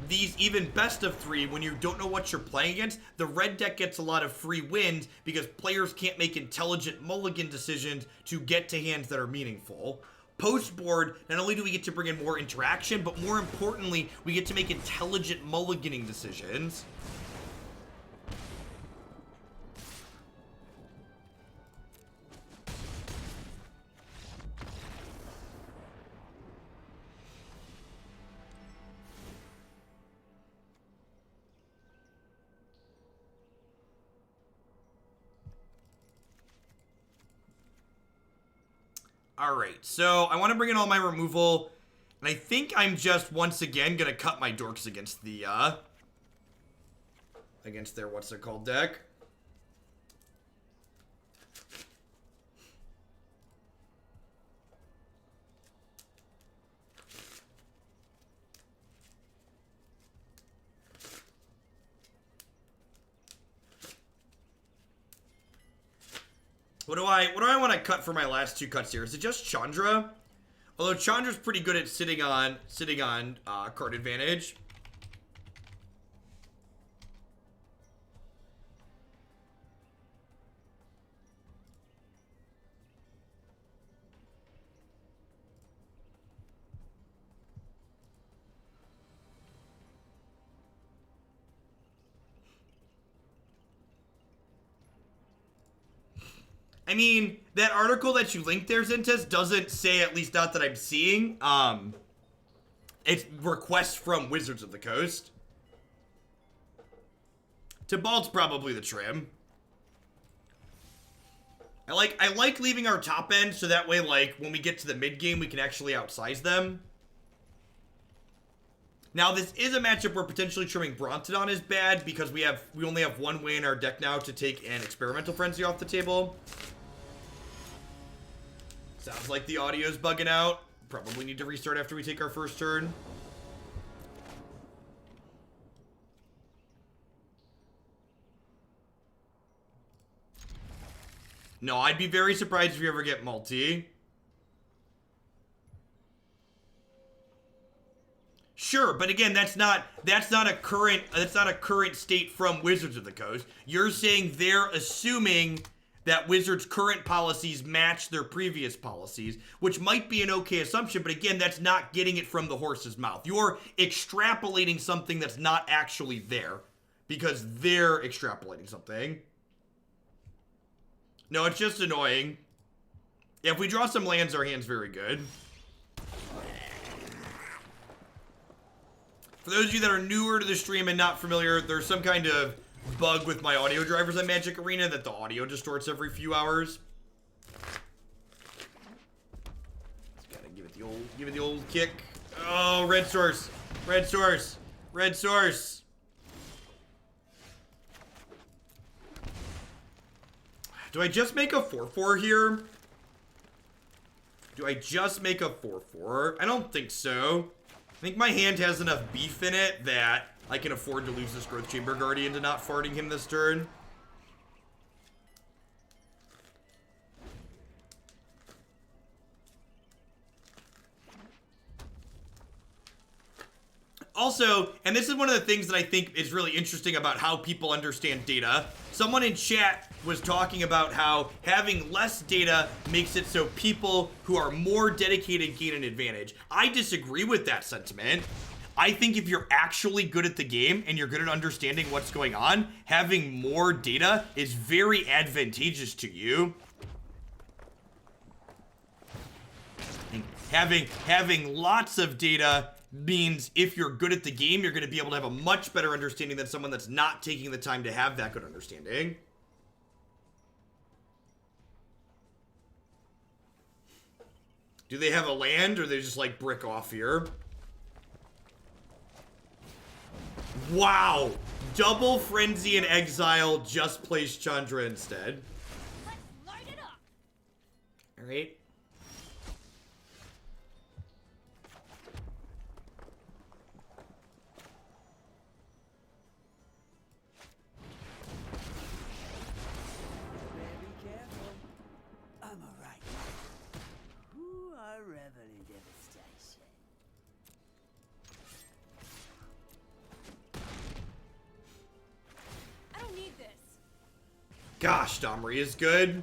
these even best of 3, when you don't know what you're playing against, the red deck gets a lot of free wins because players can't make intelligent mulligan decisions to get to hands that are meaningful. Post-board, not only do we get to bring in more interaction, but more importantly, we get to make intelligent mulliganing decisions. Alright, so I want to bring in all my removal, and I think I'm just, once again, going to cut my dorks against the, against their, what's it called, deck. What do I want to cut for my last 2 cuts here? Is it just Chandra? Although Chandra's pretty good at sitting on card advantage. I mean, that article that you linked there, Zintas, doesn't say, at least not that I'm seeing, it's requests from Wizards of the Coast. Tibalt's probably the trim. I like leaving our top end so that way, like, when we get to the mid game, we can actually outsize them. Now, this is a matchup where potentially trimming Brontodon is bad because we only have 1 way in our deck now to take an Experimental Frenzy off the table. Sounds like the audio's bugging out. Probably need to restart after we take our first turn. No, I'd be very surprised if we ever get multi. Sure, but again, that's not a current state from Wizards of the Coast. You're saying they're assuming that Wizards' current policies match their previous policies, which might be an okay assumption, but again, that's not getting it from the horse's mouth. You're extrapolating something that's not actually there, because they're extrapolating something. No, it's just annoying. Yeah, if we draw some lands, our hand's very good. For those of you that are newer to the stream and not familiar, there's some kind of bug with my audio drivers on Magic Arena that the audio distorts every few hours. Just gotta give it the old kick. Oh, red source. Red source. Red source. Do I just make a 4/4 here? Do I just make a 4/4? I don't think so. I think my hand has enough beef in it that I can afford to lose this Growth Chamber Guardian to not farting him this turn. Also, and this is one of the things that I think is really interesting about how people understand data. Someone in chat was talking about how having less data makes it so people who are more dedicated gain an advantage. I disagree with that sentiment. I think if you're actually good at the game and you're good at understanding what's going on, having more data is very advantageous to you. Having lots of data means if you're good at the game, you're going to be able to have a much better understanding than someone that's not taking the time to have that good understanding. Do they have a land, or they just like brick off here? Wow! Double Frenzy and Exile just plays Chandra instead. Let's light it up. Alright. Be careful. I'm alright. Ooh, I revel in devastation. I don't need this. Gosh, Domri is good.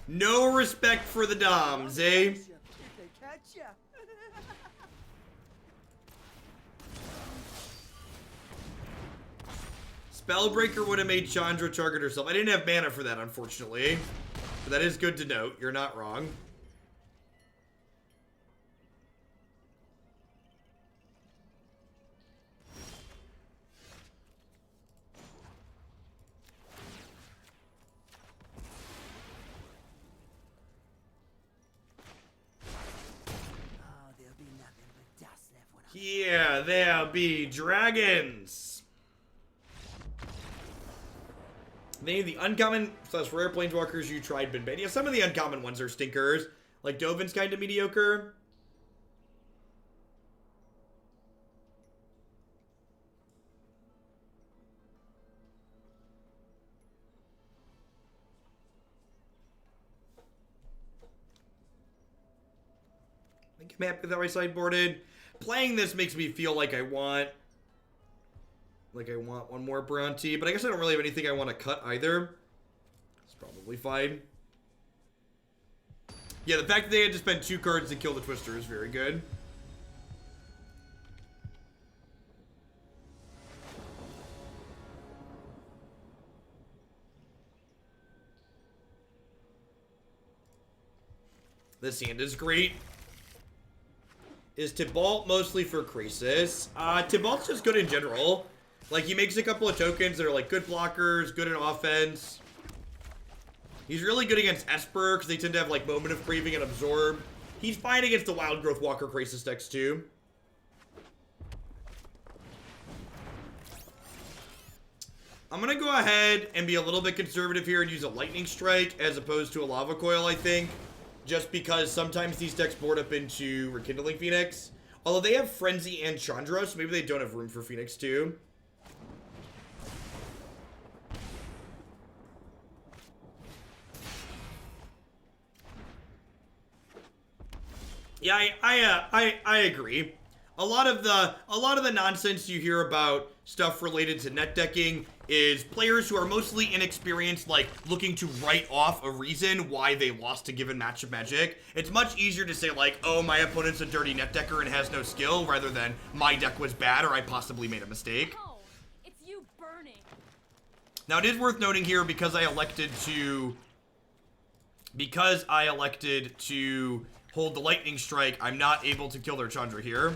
No respect for the Doms, eh? If they catch ya. Spellbreaker would have made Chandra target herself. I didn't have mana for that, unfortunately. But that is good to note. You're not wrong. Oh, there'll be nothing but dust left when I'm Yeah, there'll be dragons. Many of the uncommon / rare planeswalkers you tried been bad. Yeah, some of the uncommon ones are stinkers. Like Dovin's kind of mediocre. I think I'm happy with how I sideboarded. Playing this makes me feel like I want one more Bronte, but I guess I don't really have anything I want to cut either. It's probably fine. Yeah, the fact that they had to spend 2 cards to kill the Twister is very good. This hand is great. Is Tibalt mostly for Crisis? Tibalt's just good in general. Like, he makes a couple of tokens that are, like, good blockers, good in offense. He's really good against Esper, because they tend to have, like, Moment of Craving and Absorb. He's fine against the Wild Growth Walker Crisis decks, too. I'm going to go ahead and be a little bit conservative here and use a Lightning Strike as opposed to a Lava Coil, I think. Just because sometimes these decks board up into Rekindling Phoenix. Although they have Frenzy and Chandra, so maybe they don't have room for Phoenix too. Yeah, I agree. A lot of the nonsense you hear about stuff related to net decking is players who are mostly inexperienced, like, looking to write off a reason why they lost a given match of Magic. It's much easier to say, like, oh, my opponent's a dirty net decker and has no skill, rather than my deck was bad or I possibly made a mistake. Oh, it's you burning. Now, it is worth noting here, because I elected to hold the Lightning Strike, I'm not able to kill their Chandra here.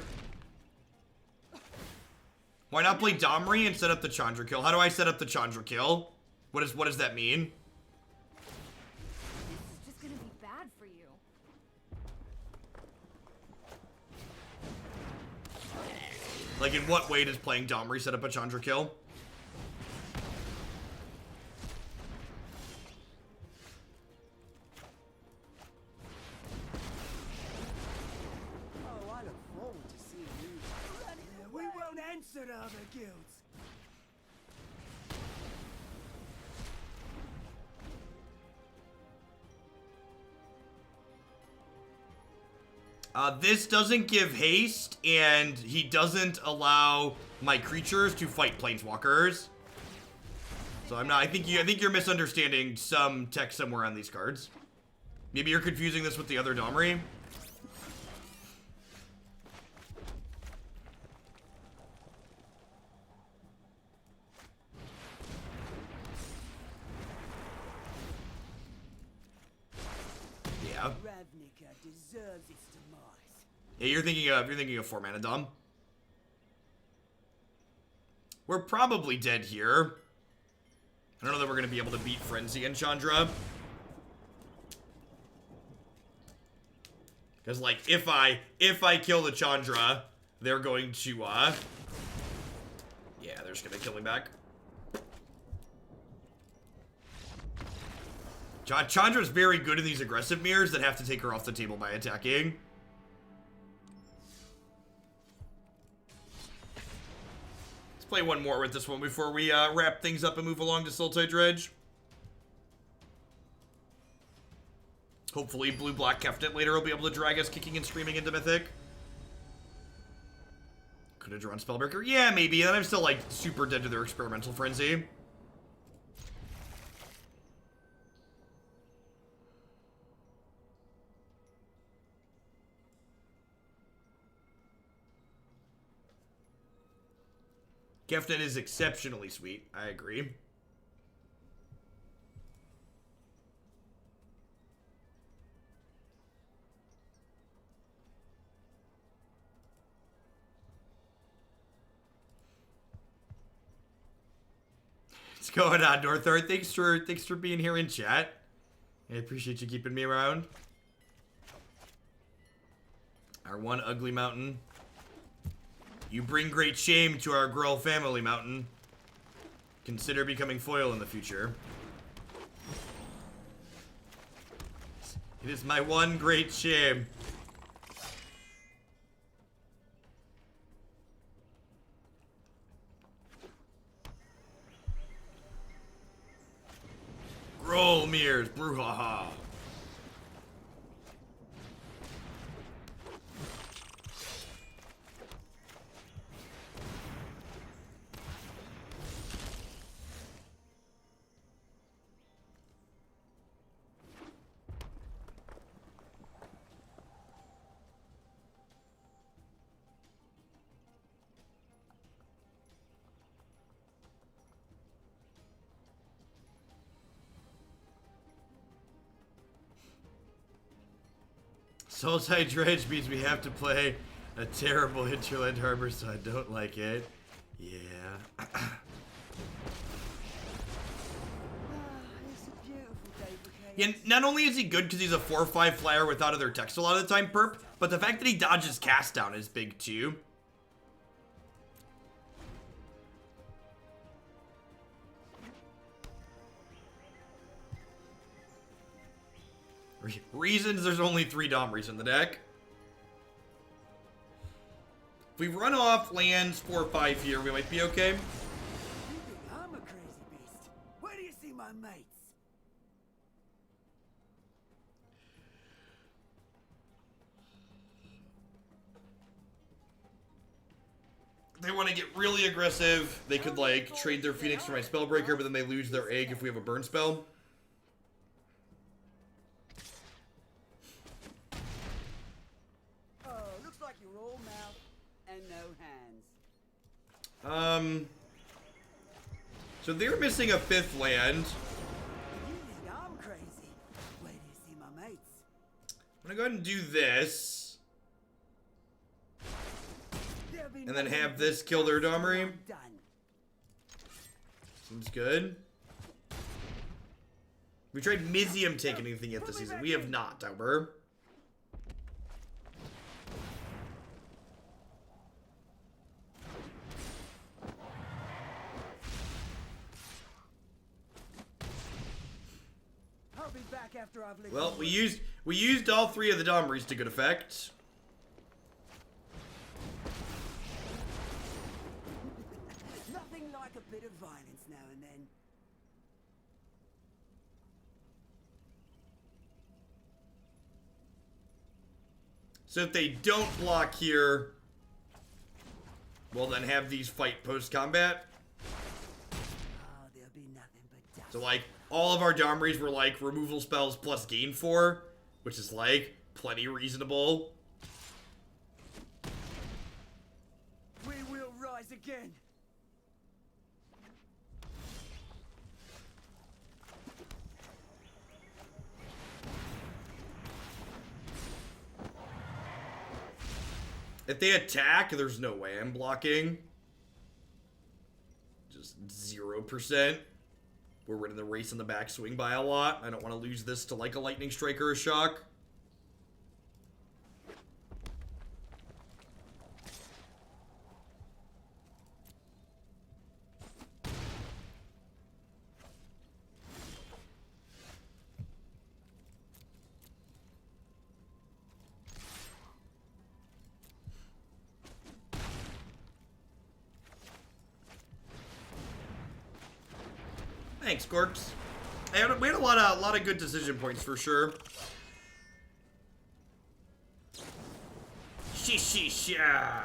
Why not play Domri and set up the Chandra kill? How do I set up the Chandra kill? What does that mean? This is just gonna be bad for you. Like, in what way does playing Domri set up a Chandra kill? other guilds. This doesn't give haste, and he doesn't allow my creatures to fight planeswalkers. So I'm not. I think you're misunderstanding some text somewhere on these cards. Maybe you're confusing this with the other Domri. Yeah. Ravnica deserves its demise. Yeah, you're thinking of 4-mana Dom. We're probably dead here. I don't know that we're gonna be able to beat Frenzy and Chandra. Because like if I kill the Chandra, they're going to yeah, they're just gonna kill me back. Chandra's very good in these aggressive mirrors that have to take her off the table by attacking. Let's play one more with this one before we wrap things up and move along to Sultai Dredge. Hopefully blue-black Kefnet later will be able to drag us kicking and screaming into Mythic. Could have drawn Spellbreaker. Yeah, maybe. And I'm still like super dead to their Experimental Frenzy. Kefnet is exceptionally sweet. I agree. What's going on, Northard? Thanks for being here in chat. I appreciate you keeping me around. Our one ugly mountain. You bring great shame to our Gruul family, Mountain. Consider becoming foil in the future. It is my one great shame. Gruul mirrors, brouhaha. Sultai Dredge means we have to play a terrible Hinterland Harbor, so I don't like it. Yeah. It's a beautiful day for chaos. Yeah, not only is he good because he's a 4/5 flyer without other text a lot of the time, perp, but the fact that he dodges cast down is big too. Reasons there's only 3 Domris in the deck. If we run off lands 4/5 here, we might be okay. You think I'm a crazy beast? Where do you see my mates? They want to get really aggressive. They could like trade their Phoenix for my Spellbreaker, but then they lose their egg if we have a burn spell. Oh, looks like you're all mouth and no hands. So they're missing a 5th land. You think I'm crazy? Where do you see my mates? I'm gonna go ahead and do this. There'll be And then nothing have this kill their Domri. I'm done. Seems good. We tried Mizium taking anything yet this season. We have not, Tauber. I'll be back after I've licked Well, the we wood. used all 3 of the Domris to good effect. a bit of violence now and then. So if they don't block here, we'll then have these fight post-combat. Oh, there'll be nothing but dust. So, like, all of our Domris were, like, removal spells plus gain 4, which is, like, plenty reasonable. We will rise again. If they attack, there's no way I'm blocking. Just 0%. We're winning the race in the backswing by a lot. I don't want to lose this to, like, a lightning strike or a shock. Thanks, Gorks. We had a lot of good decision points for sure. Shishisha.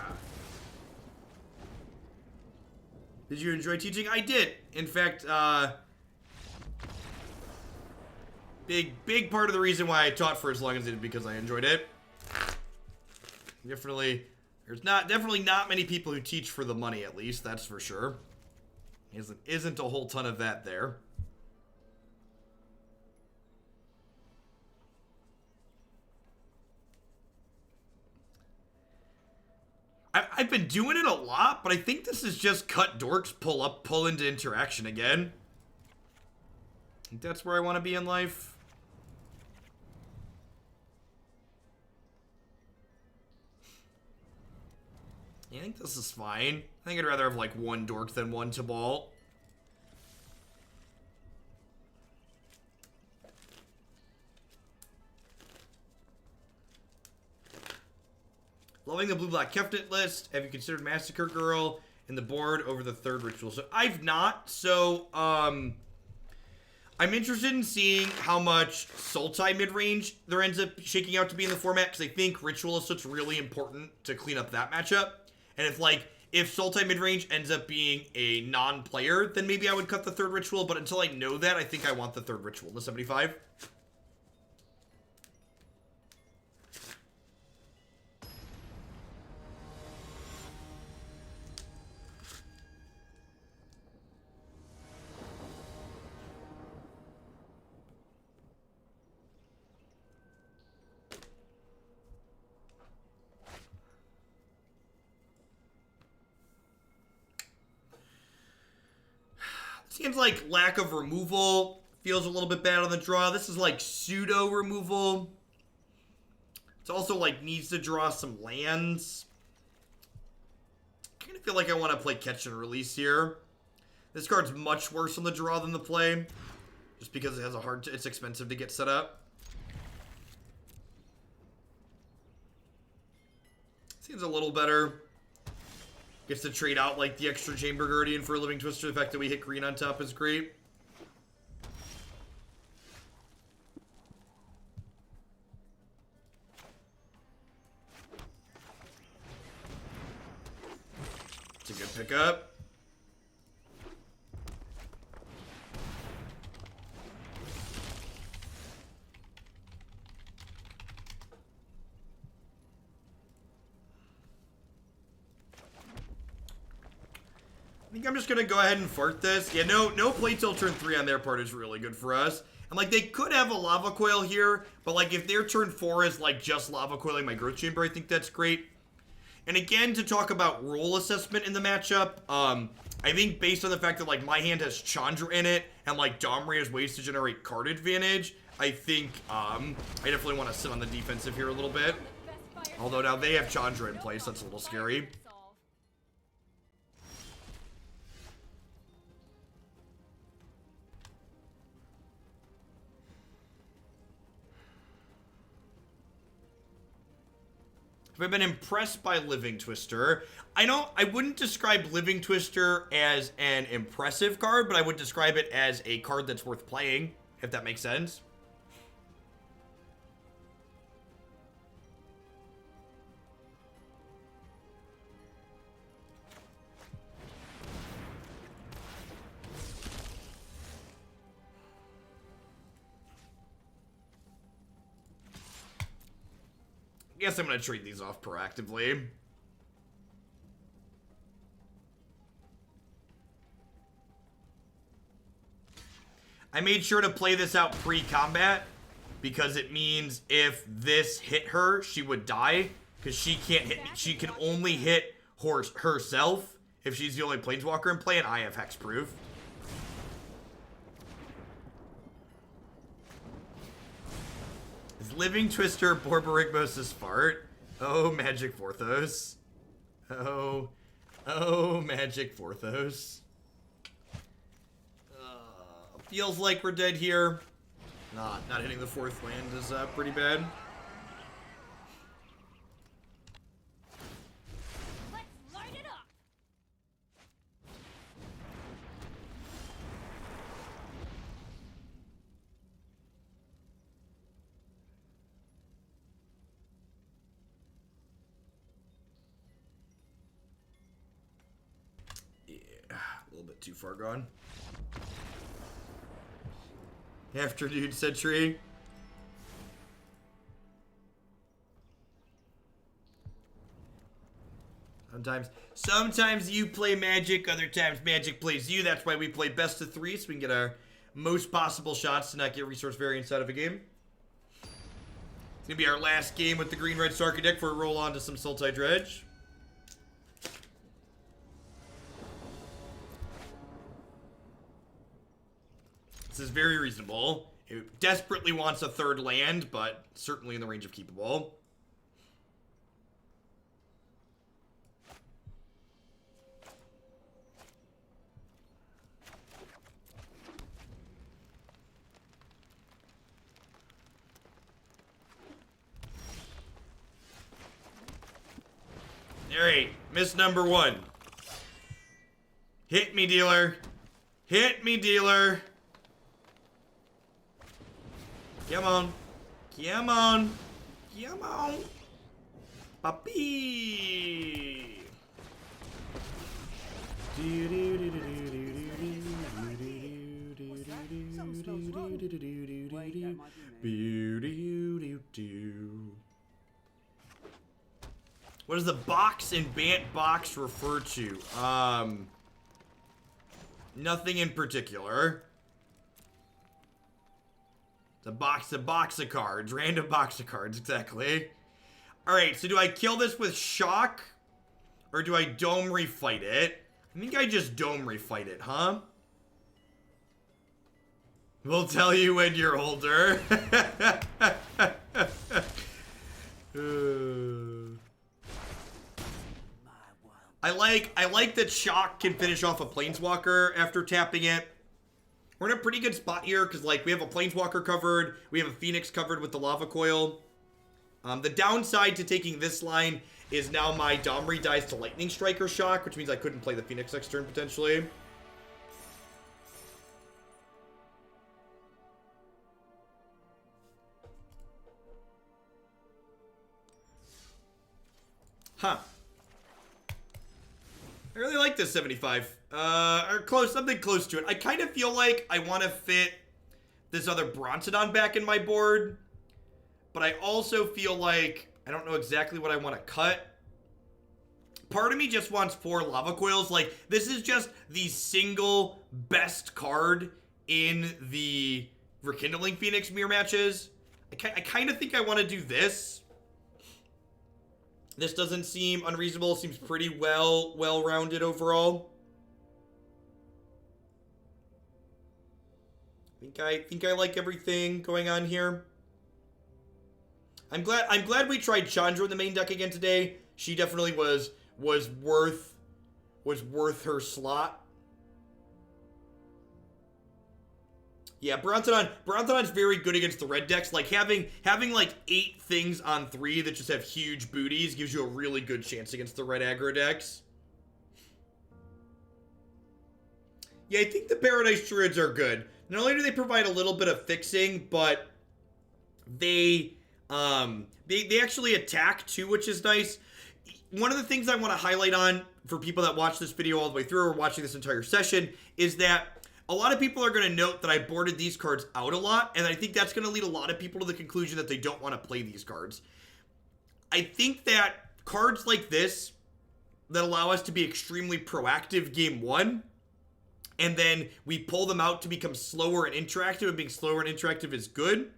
Did you enjoy teaching? I did. In fact, big part of the reason why I taught for as long as I did because I enjoyed it. Definitely, there's definitely not many people who teach for the money, at least, that's for sure. Isn't a whole ton of that there. I've been doing it a lot, but I think this is just cut dorks, pull into interaction again. I think that's where I want to be in life. Yeah, I think this is fine. I think I'd rather have, like, one dork than one Tibalt. Loving the blue-black Kefnet list. Have you considered Massacre Girl in the board over the third ritual? So I've not. So, I'm interested in seeing how much Sultai mid-range there ends up shaking out to be in the format, because I think Ritual is such really important to clean up that matchup. And if Sultai mid-range ends up being a non-player, then maybe I would cut the third ritual, but until I know that, I think I want the third ritual, the 75. Seems like lack of removal feels a little bit bad on the draw. This is like pseudo removal. It's also like needs to draw some lands. I kind of feel like I want to play catch and release here. This card's much worse on the draw than the play, just because it has it's expensive to get set up. Seems a little better. Gets to trade out, like, the extra Chamber Guardian for a Living Twister. The fact that we hit green on top is great. It's a good pickup. I think I'm just gonna go ahead and fart this. Yeah, no play till turn 3 on their part is really good for us. And, like, they could have a Lava Coil here, but, like, if their turn 4 is, like, just Lava Coiling my Growth Chamber, I think that's great. And again, to talk about role assessment in the matchup, I think based on the fact that, like, my hand has Chandra in it, and, like, Domri has ways to generate card advantage, I think, I definitely want to sit on the defensive here a little bit. Although now they have Chandra in place, that's a little scary. If Have I been impressed by Living Twister? I wouldn't describe Living Twister as an impressive card, but I would describe it as a card that's worth playing, if that makes sense. I guess I'm going to trade these off proactively. I made sure to play this out pre-combat because it means if this hit her, she would die because she can't hit me. She can only hit herself if she's the only planeswalker in play, and I have hexproof. Is Living Twister Borborygmos' fart? Oh, Magic Vorthos. Oh, Magic Vorthos. Feels like we're dead here. Not hitting the 4th land is pretty bad. Let's light it up. Yeah, a little bit too far gone. Afternoon Sentry. Sometimes you play Magic, other times Magic plays you. That's why we play best of 3, so we can get our most possible shots to not get resource variance out of a game. It's gonna be our last game with the green-red Sarkhan deck before we roll on to some Sultai Dredge. This is very reasonable. It desperately wants a 3rd land, but certainly in the range of keepable. Alright, miss number 1. Hit me, dealer. Hit me, dealer. Come on. Come on. Come on. Papi. What does the box and Bant box refer to? Nothing in particular. A box of cards. Random box of cards, exactly. Alright, so do I kill this with Shock? Or do I Domri fight it? I think I just Domri fight it, huh? We'll tell you when you're older. I like that Shock can finish off a Planeswalker after tapping it. We're in a pretty good spot here, because, like, we have a Planeswalker covered, we have a Phoenix covered with the Lava Coil. The downside to taking this line is now my Domri dies to Lightning Striker Shock, which means I couldn't play the Phoenix next turn, potentially. Huh. I really like this 75. Or close, something close to it. I kind of feel like I want to fit this other Brontodon back in my board. But I also feel like I don't know exactly what I want to cut. Part of me just wants 4 Lava Coils. Like, this is just the single best card in the Rekindling Phoenix mirror matches. I kind of think I want to do this. This doesn't seem unreasonable. Seems pretty well-rounded overall. I think I like everything going on here. I'm glad we tried Chandra in the main deck again today. She definitely was worth her slot. Yeah, Brontodon's very good against the red decks. Like, having like 8 things on 3 that just have huge booties gives you a really good chance against the red aggro decks. Yeah, I think the Paradise Druids are good. Not only do they provide a little bit of fixing, but they actually attack too, which is nice. One of the things I want to highlight on for people that watch this video all the way through or watching this entire session is that a lot of people are going to note that I boarded these cards out a lot, and I think that's going to lead a lot of people to the conclusion that they don't want to play these cards. I think that cards like this that allow us to be extremely proactive game 1, and then we pull them out to become slower and interactive, and being slower and interactive is good,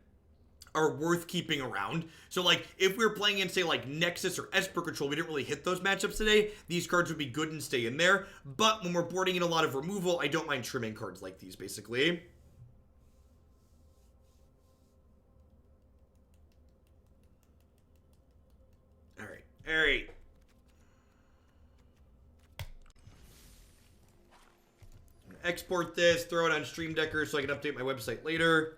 are worth keeping around. So, like, if we were playing in, say, like, Nexus or Esper Control, we didn't really hit those matchups today, these cards would be good and stay in there. But when we're boarding in a lot of removal, I don't mind trimming cards like these, basically. Alright. Export this, throw it on Stream Decker so I can update my website later.